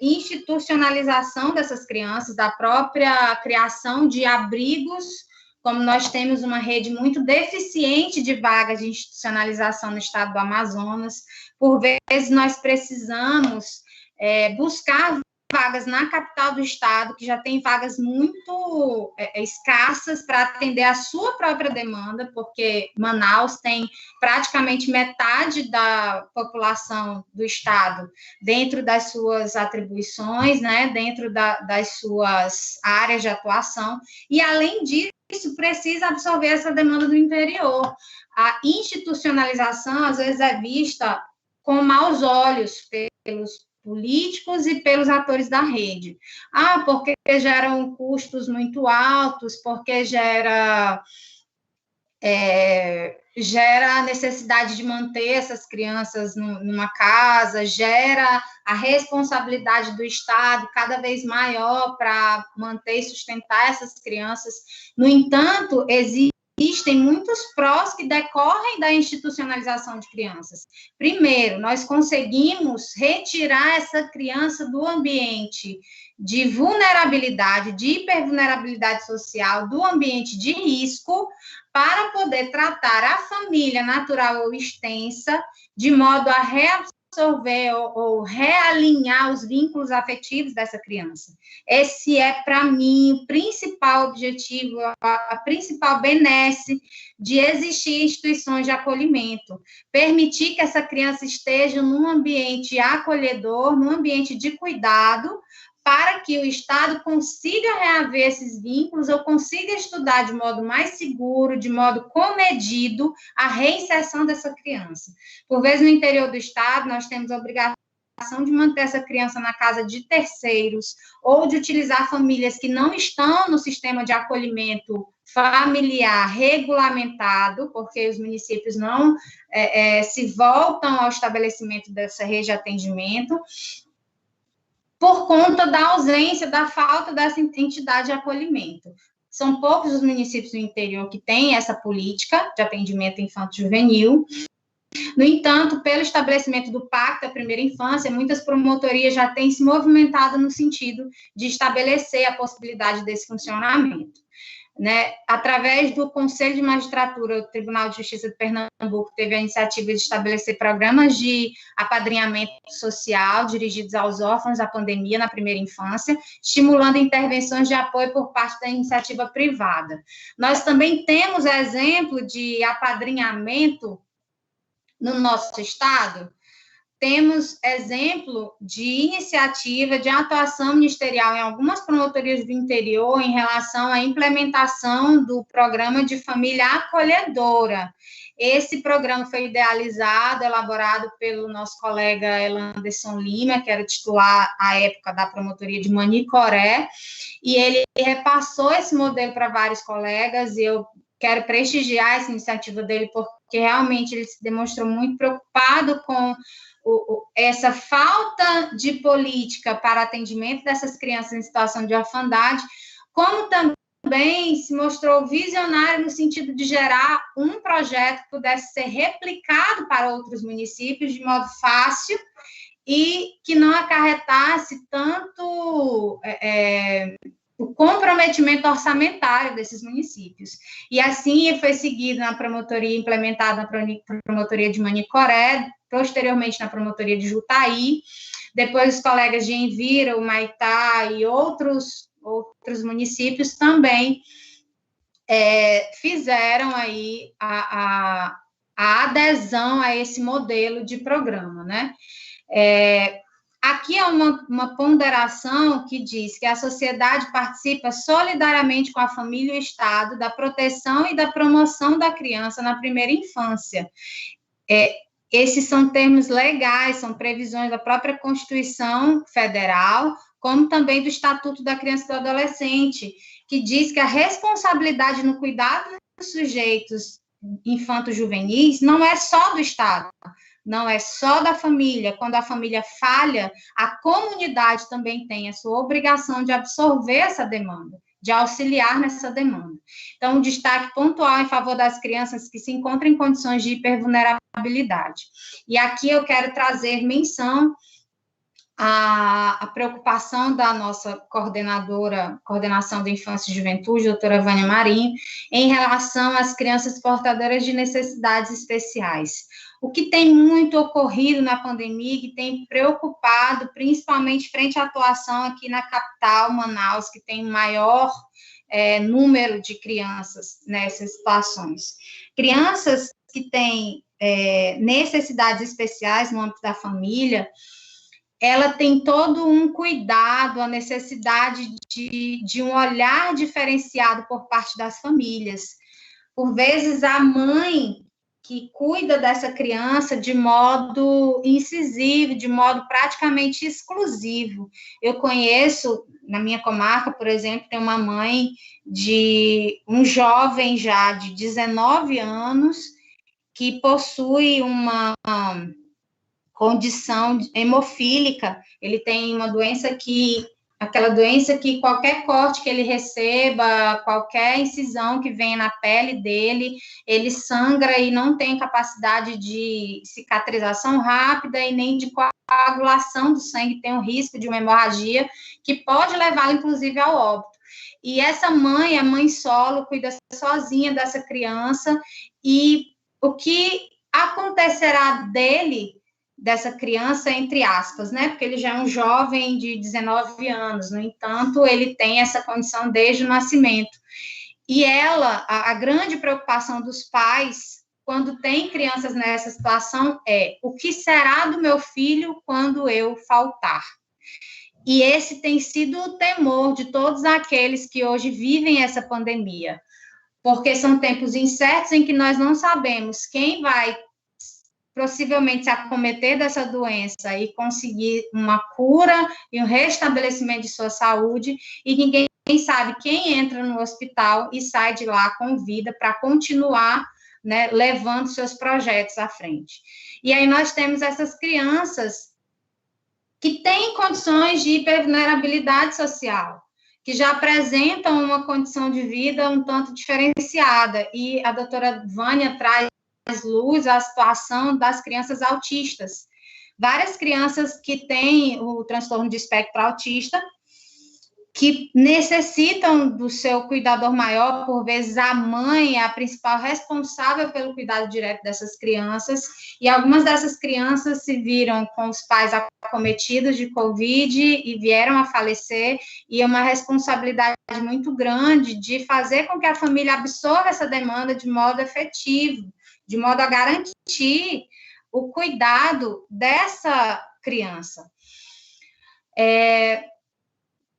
Speaker 3: institucionalização dessas crianças, da própria criação de abrigos, como nós temos uma rede muito deficiente de vagas de institucionalização no estado do Amazonas. Por vezes, nós precisamos buscar vagas na capital do estado, que já tem vagas muito escassas para atender a sua própria demanda, porque Manaus tem praticamente metade da população do estado dentro das suas atribuições, né, dentro das suas áreas de atuação, e, além disso, precisa absorver essa demanda do interior. A institucionalização, às vezes, é vista com maus olhos pelos políticos e pelos atores da rede. Porque geram custos muito altos, porque gera a necessidade de manter essas crianças numa casa, gera a responsabilidade do Estado cada vez maior para manter e sustentar essas crianças. No entanto, existem muitos prós que decorrem da institucionalização de crianças. Primeiro, nós conseguimos retirar essa criança do ambiente de vulnerabilidade, de hipervulnerabilidade social, do ambiente de risco, para poder tratar a família natural ou extensa, de modo a reabsorver ou realinhar os vínculos afetivos dessa criança. Esse é, para mim, o principal objetivo, a principal benesse de existir instituições de acolhimento. Permitir que essa criança esteja num ambiente acolhedor, num ambiente de cuidado, para que o Estado consiga reaver esses vínculos ou consiga estudar de modo mais seguro, de modo comedido, a reinserção dessa criança. Por vezes, no interior do Estado, nós temos a obrigação de manter essa criança na casa de terceiros ou de utilizar famílias que não estão no sistema de acolhimento familiar regulamentado, porque os municípios não se voltam ao estabelecimento dessa rede de atendimento, por conta da ausência, da falta dessa entidade de acolhimento. São poucos os municípios do interior que têm essa política de atendimento infanto-juvenil. No entanto, pelo estabelecimento do Pacto da Primeira Infância, muitas promotorias já têm se movimentado no sentido de estabelecer a possibilidade desse funcionamento. né, através do Conselho de Magistratura, o Tribunal de Justiça de Pernambuco teve a iniciativa de estabelecer programas de apadrinhamento social dirigidos aos órfãos da pandemia na primeira infância, estimulando intervenções de apoio por parte da iniciativa privada. Nós também temos exemplo de apadrinhamento no nosso estado. Temos exemplo de iniciativa de atuação ministerial em algumas promotorias do interior em relação à implementação do programa de família acolhedora. Esse programa foi idealizado, elaborado pelo nosso colega Elanderson Lima, que era titular à época da promotoria de Manicoré, e ele repassou esse modelo para vários colegas, e eu quero prestigiar essa iniciativa dele, porque realmente ele se demonstrou muito preocupado com essa falta de política para atendimento dessas crianças em situação de orfandade, como também se mostrou visionário no sentido de gerar um projeto que pudesse ser replicado para outros municípios de modo fácil e que não acarretasse tanto o comprometimento orçamentário desses municípios. E assim foi seguido na promotoria, implementada na promotoria de Manicoré, posteriormente na promotoria de Jutaí, depois os colegas de Envira, o Maitá e outros municípios também fizeram aí a adesão a esse modelo de programa, né? Aqui é uma ponderação que diz que a sociedade participa solidariamente com a família e o Estado da proteção e da promoção da criança na primeira infância. Esses são termos legais, são previsões da própria Constituição Federal, como também do Estatuto da Criança e do Adolescente, que diz que a responsabilidade no cuidado dos sujeitos infanto-juvenis não é só do Estado, não é só da família. Quando a família falha, a comunidade também tem a sua obrigação de absorver essa demanda, de auxiliar nessa demanda. Então, um destaque pontual em favor das crianças que se encontram em condições de hipervulnerabilidade. E aqui eu quero trazer menção à preocupação da nossa coordenação da infância e juventude, doutora Vânia Marinho, em relação às crianças portadoras de necessidades especiais. O que tem muito ocorrido na pandemia, que tem preocupado, principalmente frente à atuação aqui na capital, Manaus, que tem maior número de crianças nessas situações. Crianças que têm necessidades especiais no âmbito da família, ela tem todo um cuidado, a necessidade de um olhar diferenciado por parte das famílias. Por vezes, a mãe que cuida dessa criança de modo incisivo, de modo praticamente exclusivo. Eu conheço, na minha comarca, por exemplo, tem uma mãe de um jovem já de 19 anos que possui uma condição hemofílica, ele tem uma doença aquela doença que qualquer corte que ele receba, qualquer incisão que venha na pele dele, ele sangra e não tem capacidade de cicatrização rápida e nem de coagulação do sangue, tem um risco de uma hemorragia que pode levá-lo, inclusive, ao óbito. E essa mãe, a mãe solo, cuida sozinha dessa criança, e o que acontecerá dessa criança, entre aspas, né, porque ele já é um jovem de 19 anos, no entanto, ele tem essa condição desde o nascimento. E a grande preocupação dos pais, quando tem crianças nessa situação, o que será do meu filho quando eu faltar? E esse tem sido o temor de todos aqueles que hoje vivem essa pandemia, porque são tempos incertos em que nós não sabemos quem vai possivelmente se acometer dessa doença e conseguir uma cura e um restabelecimento de sua saúde, e ninguém sabe quem entra no hospital e sai de lá com vida para continuar, né, levando seus projetos à frente. E aí nós temos essas crianças que têm condições de hipervulnerabilidade social, que já apresentam uma condição de vida um tanto diferenciada, e a doutora Vânia traz luz à situação das crianças autistas. Várias crianças que têm o transtorno de espectro autista que necessitam do seu cuidador maior, por vezes a mãe é a principal responsável pelo cuidado direto dessas crianças, e algumas dessas crianças se viram com os pais acometidos de Covid e vieram a falecer, e é uma responsabilidade muito grande de fazer com que a família absorva essa demanda de modo efetivo, de modo a garantir o cuidado dessa criança.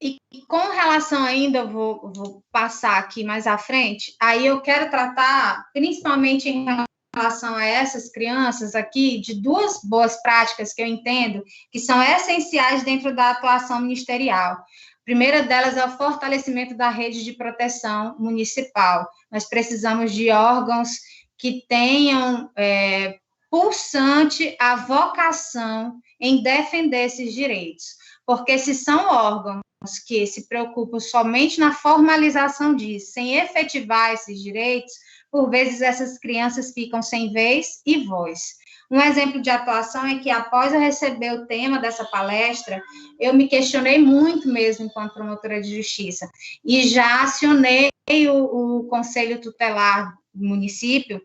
Speaker 3: E com relação ainda, eu vou passar aqui mais à frente, aí eu quero tratar, principalmente em relação a essas crianças aqui, de duas boas práticas que eu entendo que são essenciais dentro da atuação ministerial. A primeira delas é o fortalecimento da rede de proteção municipal. Nós precisamos de órgãos que tenham pulsante a vocação em defender esses direitos, porque se são órgãos que se preocupam somente na formalização disso, sem efetivar esses direitos, por vezes essas crianças ficam sem vez e voz. Um exemplo de atuação é que, após eu receber o tema dessa palestra, eu me questionei muito mesmo enquanto promotora de justiça, e já acionei o Conselho Tutelar do município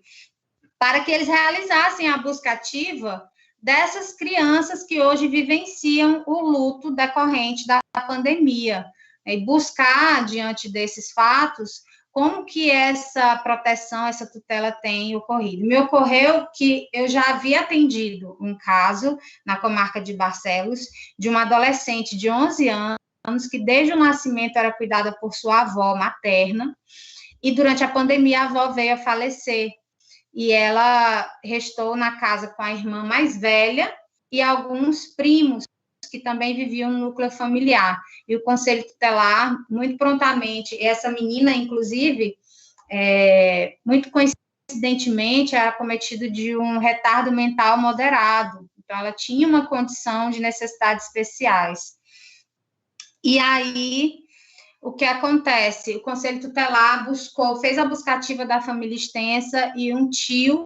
Speaker 3: para que eles realizassem a busca ativa dessas crianças que hoje vivenciam o luto decorrente da pandemia, e buscar, diante desses fatos, como que essa proteção, essa tutela tem ocorrido. Me ocorreu que eu já havia atendido um caso na comarca de Barcelos, de uma adolescente de 11 anos, que desde o nascimento era cuidada por sua avó materna, e durante a pandemia a avó veio a falecer, e ela restou na casa com a irmã mais velha e alguns primos que também viviam no núcleo familiar. E o Conselho Tutelar, muito prontamente, essa menina, inclusive, muito coincidentemente, era acometida de um retardo mental moderado. Então, ela tinha uma condição de necessidades especiais. E aí, o que acontece? O Conselho Tutelar fez a buscativa da família extensa, e um tio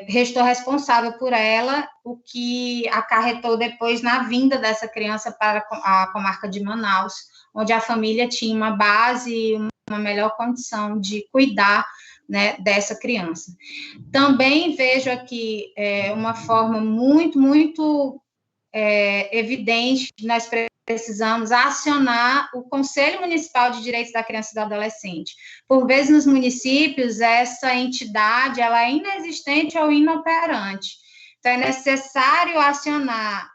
Speaker 3: restou responsável por ela, o que acarretou depois na vinda dessa criança para a comarca de Manaus, onde a família tinha uma base e uma melhor condição de cuidar, né, dessa criança. Também vejo aqui uma forma muito, muito evidente que nós precisamos acionar o Conselho Municipal de Direitos da Criança e do Adolescente. Por vezes, nos municípios, essa entidade ela é inexistente ou inoperante. Então, é necessário acionar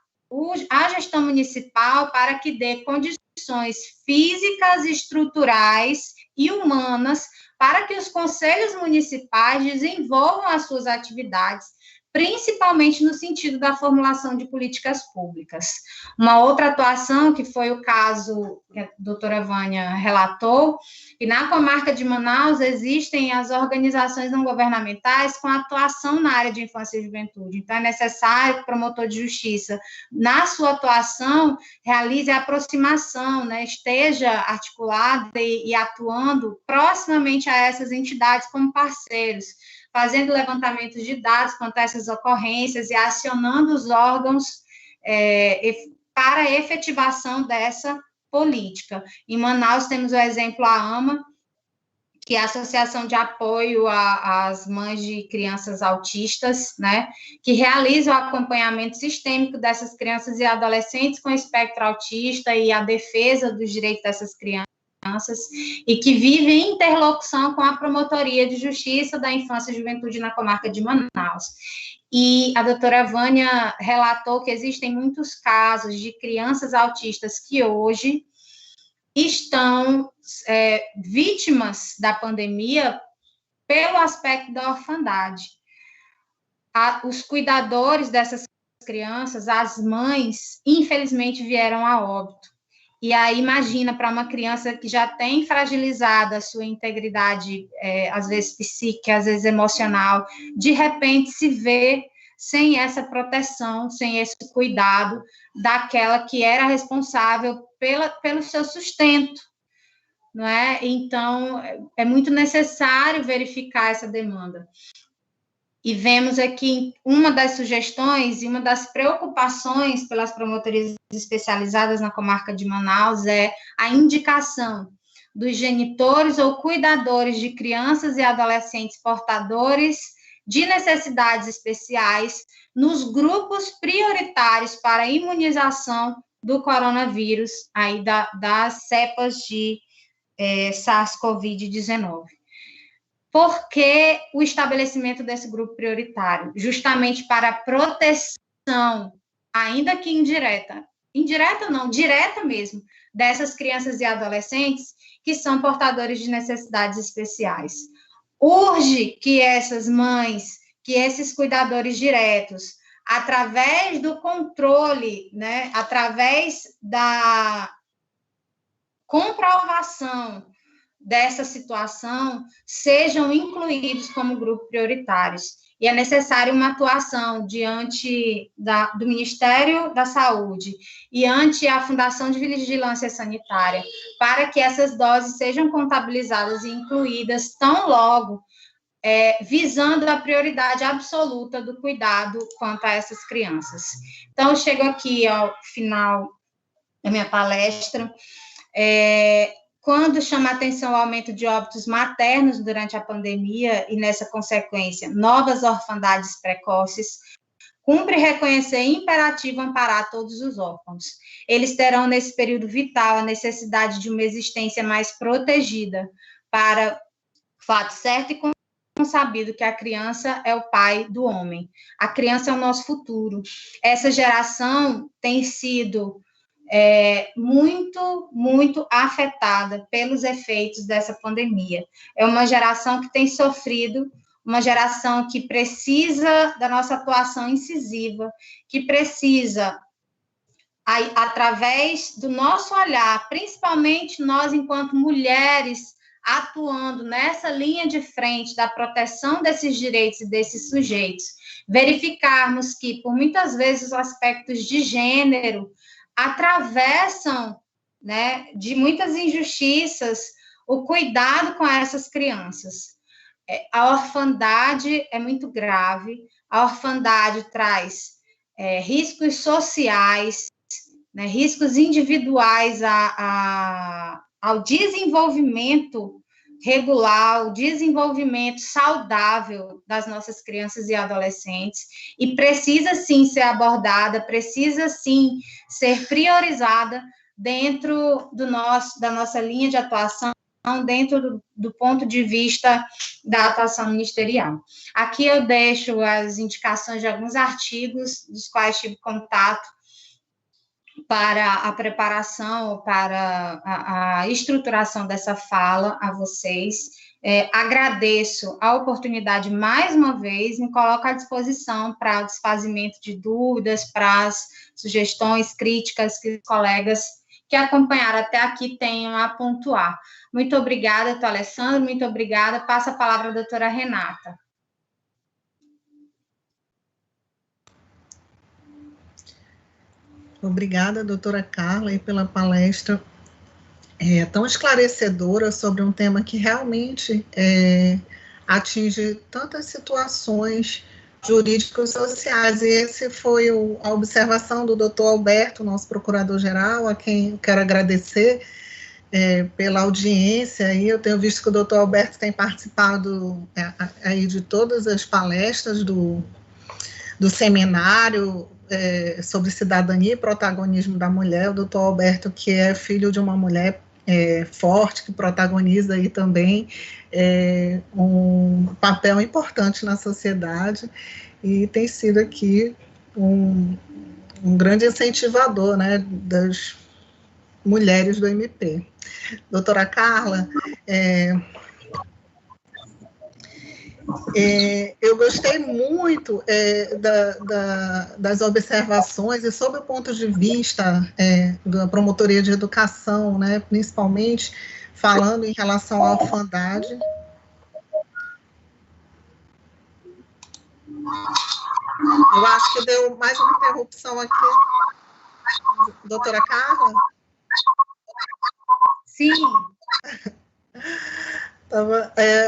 Speaker 3: a gestão municipal para que dê condições físicas, estruturais e humanas para que os conselhos municipais desenvolvam as suas atividades, principalmente no sentido da formulação de políticas públicas. Uma outra atuação, que foi o caso que a doutora Vânia relatou, e na comarca de Manaus existem as organizações não governamentais com atuação na área de infância e juventude. Então, é necessário que o promotor de justiça, na sua atuação, realize a aproximação, né, esteja articulado e atuando proximamente a essas entidades como parceiros, fazendo levantamentos de dados quanto a essas ocorrências e acionando os órgãos para a efetivação dessa política. Em Manaus temos o exemplo a AMA, que é a Associação de Apoio às Mães de Crianças Autistas, né, que realiza o acompanhamento sistêmico dessas crianças e adolescentes com espectro autista e a defesa dos direitos dessas crianças, e que vive em interlocução com a Promotoria de Justiça da Infância e Juventude na comarca de Manaus. E a doutora Vânia relatou que existem muitos casos de crianças autistas que hoje estão vítimas da pandemia pelo aspecto da orfandade. Os cuidadores dessas crianças, as mães, infelizmente vieram a óbito. E aí, imagina, para uma criança que já tem fragilizada a sua integridade, às vezes psíquica, às vezes emocional, de repente se vê sem essa proteção, sem esse cuidado daquela que era responsável pelo seu sustento, não é? Então, é muito necessário verificar essa demanda. E vemos aqui uma das sugestões e uma das preocupações pelas promotorias especializadas na comarca de Manaus é a indicação dos genitores ou cuidadores de crianças e adolescentes portadores de necessidades especiais nos grupos prioritários para a imunização do coronavírus, aí das cepas de SARS-CoV-19. Por que o estabelecimento desse grupo prioritário? Justamente para a proteção, ainda que indireta não, direta mesmo, dessas crianças e adolescentes que são portadores de necessidades especiais. Urge que essas mães, que esses cuidadores diretos, através do controle, né, através da comprovação dessa situação, sejam incluídos como grupo prioritários. E é necessária uma atuação diante do Ministério da Saúde e ante a Fundação de Vigilância Sanitária, para que essas doses sejam contabilizadas e incluídas tão logo, visando a prioridade absoluta do cuidado quanto a essas crianças. Então, eu chego aqui ao final da minha palestra, quando chama a atenção o aumento de óbitos maternos durante a pandemia e, nessa consequência, novas orfandades precoces, cumpre reconhecer imperativo amparar todos os órfãos. Eles terão, nesse período vital, a necessidade de uma existência mais protegida para fato certo e sabido que a criança é o pai do homem. A criança é o nosso futuro. Essa geração tem sido muito, muito afetada pelos efeitos dessa pandemia. É uma geração que tem sofrido, uma geração que precisa da nossa atuação incisiva, que precisa, através do nosso olhar, principalmente nós, enquanto mulheres, atuando nessa linha de frente da proteção desses direitos e desses sujeitos, verificarmos que, por muitas vezes, os aspectos de gênero atravessam, né, de muitas injustiças, o cuidado com essas crianças. A orfandade é muito grave, a orfandade traz riscos sociais, né, riscos individuais ao desenvolvimento regular, o desenvolvimento saudável das nossas crianças e adolescentes, e precisa sim ser abordada, precisa sim ser priorizada dentro da nossa linha de atuação, dentro do ponto de vista da atuação ministerial. Aqui eu deixo as indicações de alguns artigos dos quais tive contato para a preparação, para a estruturação dessa fala a vocês. Agradeço a oportunidade mais uma vez, me coloco à disposição para o desfazimento de dúvidas, para as sugestões, críticas que os colegas que acompanharam até aqui tenham a pontuar. Muito obrigada, doutor Alessandro, muito obrigada. Passo a palavra à doutora Renata.
Speaker 2: Obrigada, doutora Carla, pela palestra tão esclarecedora sobre um tema que realmente atinge tantas situações jurídicos sociais. E esse foi a observação do doutor Alberto, nosso procurador-geral, a quem quero agradecer pela audiência. E eu tenho visto que o doutor Alberto tem participado aí de todas as palestras do seminário sobre cidadania e protagonismo da mulher. O doutor Alberto, que é filho de uma mulher forte, que protagoniza aí também um papel importante na sociedade, e tem sido aqui um grande incentivador, né, das mulheres do MP. Doutora Carla, eu gostei muito das observações, e sob o ponto de vista da promotoria de educação, né, principalmente falando em relação à orfandade. Eu acho que deu mais uma interrupção aqui. Doutora Carla?
Speaker 3: Sim.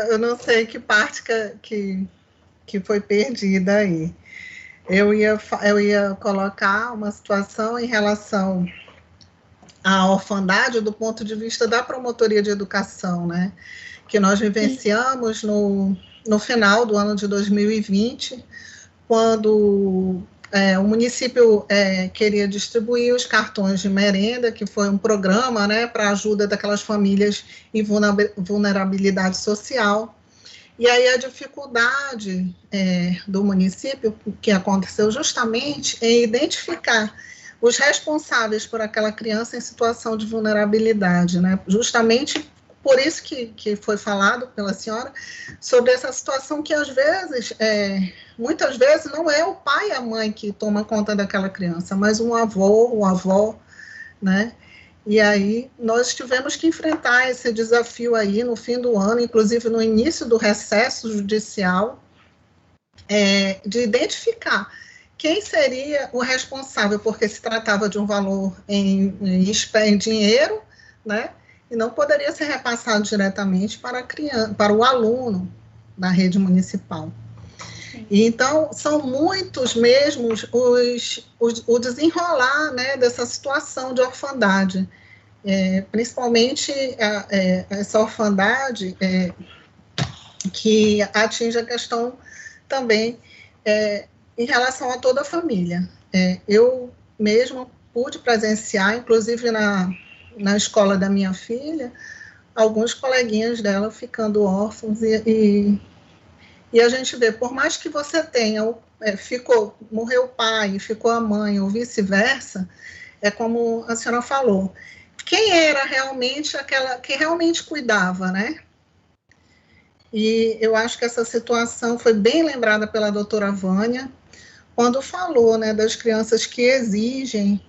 Speaker 2: Eu não sei que parte que que foi perdida aí. Eu ia colocar uma situação em relação à orfandade do ponto de vista da promotoria de educação, né? Que nós vivenciamos no final do ano de 2020, quando o município queria distribuir os cartões de merenda, que foi um programa, né, para ajuda daquelas famílias em vulnerabilidade social. E aí a dificuldade do município, que aconteceu justamente em identificar os responsáveis por aquela criança em situação de vulnerabilidade, né? Justamente por isso que foi falado pela senhora, sobre essa situação que, às vezes, muitas vezes, não é o pai e a mãe que tomam conta daquela criança, mas um avô, uma avó, né? E aí nós tivemos que enfrentar esse desafio aí no fim do ano, inclusive no início do recesso judicial, de identificar quem seria o responsável, porque se tratava de um valor em dinheiro, né? E não poderia ser repassado diretamente para o aluno da rede municipal. E, então, são muitos mesmo o desenrolar, né, dessa situação de orfandade, principalmente essa orfandade que atinge a questão também em relação a toda a família. Eu mesma pude presenciar, inclusive na escola da minha filha, alguns coleguinhas dela ficando órfãos e a gente vê, por mais que você tenha, morreu o pai, ficou a mãe, ou vice-versa, é como a senhora falou, quem era realmente aquela que realmente cuidava, né? E eu acho que essa situação foi bem lembrada pela doutora Vânia, quando falou, né, das crianças que exigem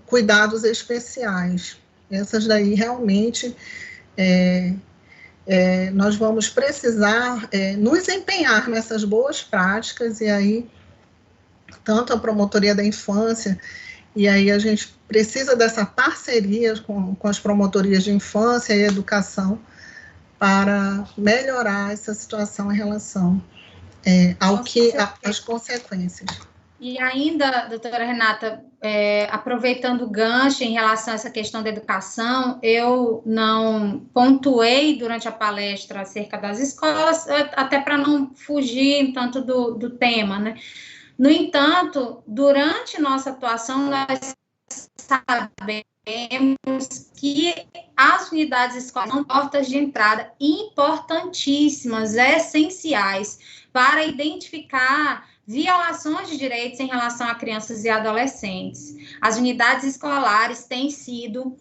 Speaker 2: cuidados especiais. Essas daí realmente nós vamos precisar nos empenhar nessas boas práticas, e aí tanto a promotoria da infância, e aí a gente precisa dessa parceria com as promotorias de infância e educação para melhorar essa situação em relação às consequências.
Speaker 3: E ainda, doutora Renata, aproveitando o gancho em relação a essa questão da educação, eu não pontuei durante a palestra acerca das escolas, até para não fugir tanto do tema, né? No entanto, durante nossa atuação, nós sabemos que as unidades escolares são portas de entrada importantíssimas, essenciais, para identificar violações de direitos em relação a crianças e adolescentes. As unidades escolares têm sido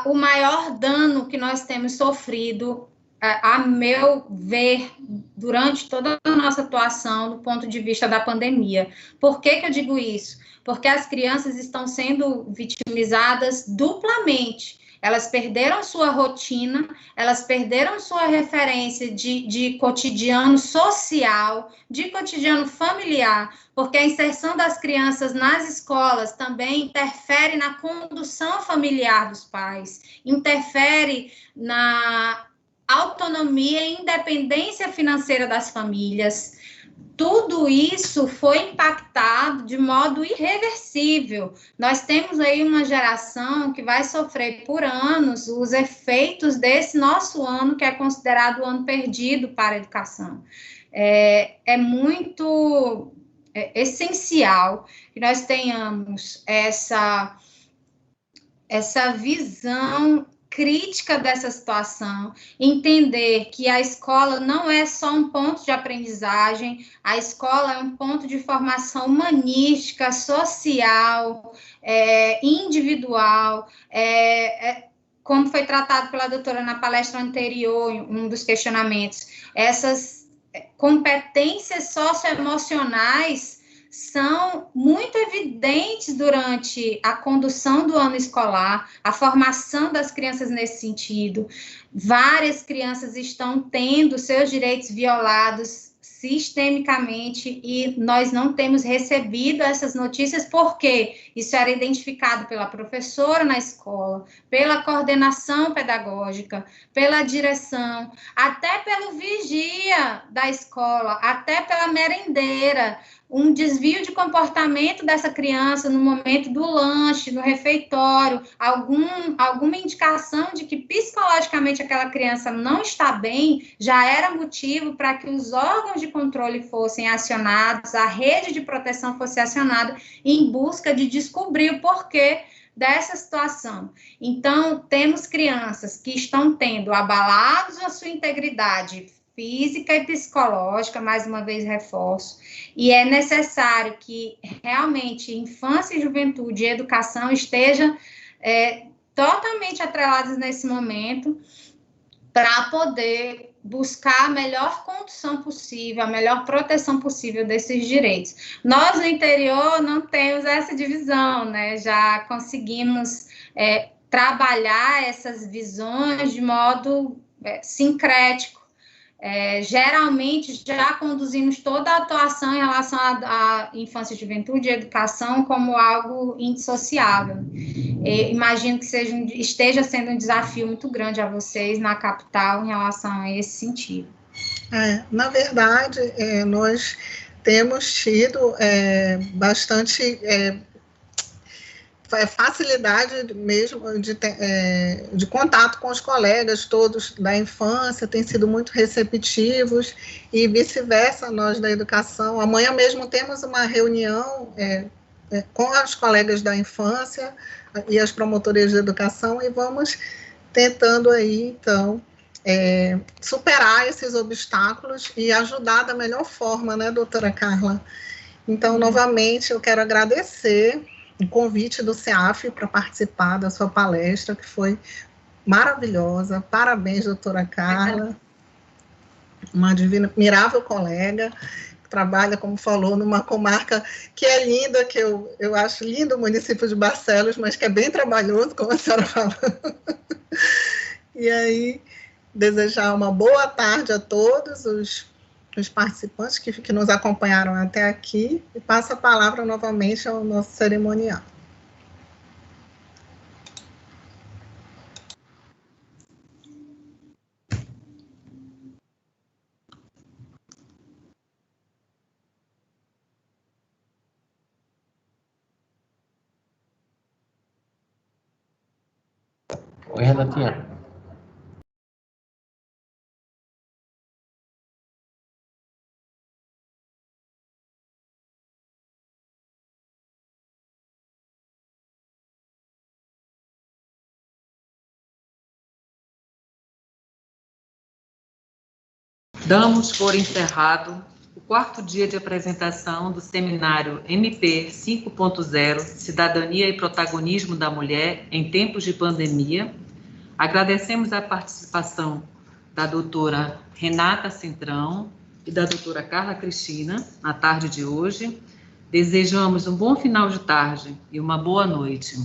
Speaker 3: o maior dano que nós temos sofrido, a meu ver, durante toda a nossa atuação do ponto de vista da pandemia. Por que eu digo isso? Porque as crianças estão sendo vitimizadas duplamente. Elas perderam sua rotina, elas perderam sua referência de cotidiano social, de cotidiano familiar, porque a inserção das crianças nas escolas também interfere na condução familiar dos pais, interfere na autonomia e independência financeira das famílias. Tudo isso foi impactado de modo irreversível. Nós temos aí uma geração que vai sofrer por anos os efeitos desse nosso ano, que é considerado o ano perdido para a educação. É muito essencial que nós tenhamos essa visão crítica dessa situação, entender que a escola não é só um ponto de aprendizagem, a escola é um ponto de formação humanística, social, individual, como foi tratado pela doutora na palestra anterior, um dos questionamentos, essas competências socioemocionais são muito evidentes durante a condução do ano escolar, a formação das crianças nesse sentido. Várias crianças estão tendo seus direitos violados sistemicamente e nós não temos recebido essas notícias porque isso era identificado pela professora na escola, pela coordenação pedagógica, pela direção, até pelo vigia da escola, até pela merendeira, um desvio de comportamento dessa criança no momento do lanche, no refeitório, alguma indicação de que psicologicamente aquela criança não está bem, já era motivo para que os órgãos de controle fossem acionados, a rede de proteção fosse acionada em busca de descobrir o porquê dessa situação. Então, temos crianças que estão tendo abalados a sua integridade física e psicológica, mais uma vez reforço, e é necessário que realmente infância e juventude e educação estejam totalmente atrelados nesse momento para poder buscar a melhor condição possível, a melhor proteção possível desses direitos. Nós, no interior, não temos essa divisão, né? Já conseguimos trabalhar essas visões de modo sincrético. Geralmente, já conduzimos toda a atuação em relação à infância, juventude e educação como algo indissociável. Imagino que esteja sendo um desafio muito grande a vocês na capital em relação a esse sentido.
Speaker 2: Na verdade, nós temos tido bastante facilidade mesmo de contato com os colegas todos da infância, têm sido muito receptivos, e vice-versa, nós da educação. Amanhã mesmo temos uma reunião com os colegas da infância e as promotorias de educação, e vamos tentando aí, então, superar esses obstáculos e ajudar da melhor forma, né, doutora Carla? Então, novamente, eu quero agradecer o convite do CEAF para participar da sua palestra, que foi maravilhosa. Parabéns, doutora Carla, uma admirável colega, que trabalha, como falou, numa comarca que é linda, que eu acho lindo o município de Barcelos, mas que é bem trabalhoso, como a senhora falou. E aí, desejar uma boa tarde a todos os participantes que nos acompanharam até aqui, e passo a palavra novamente ao nosso cerimonial.
Speaker 4: Oi, Renatinha.
Speaker 1: Damos por encerrado o 4º dia de apresentação do seminário MP 5.0, Cidadania e Protagonismo da Mulher em Tempos de Pandemia. Agradecemos a participação da doutora Renata Centrão e da doutora Carla Cristina na tarde de hoje. Desejamos um bom final de tarde e uma boa noite.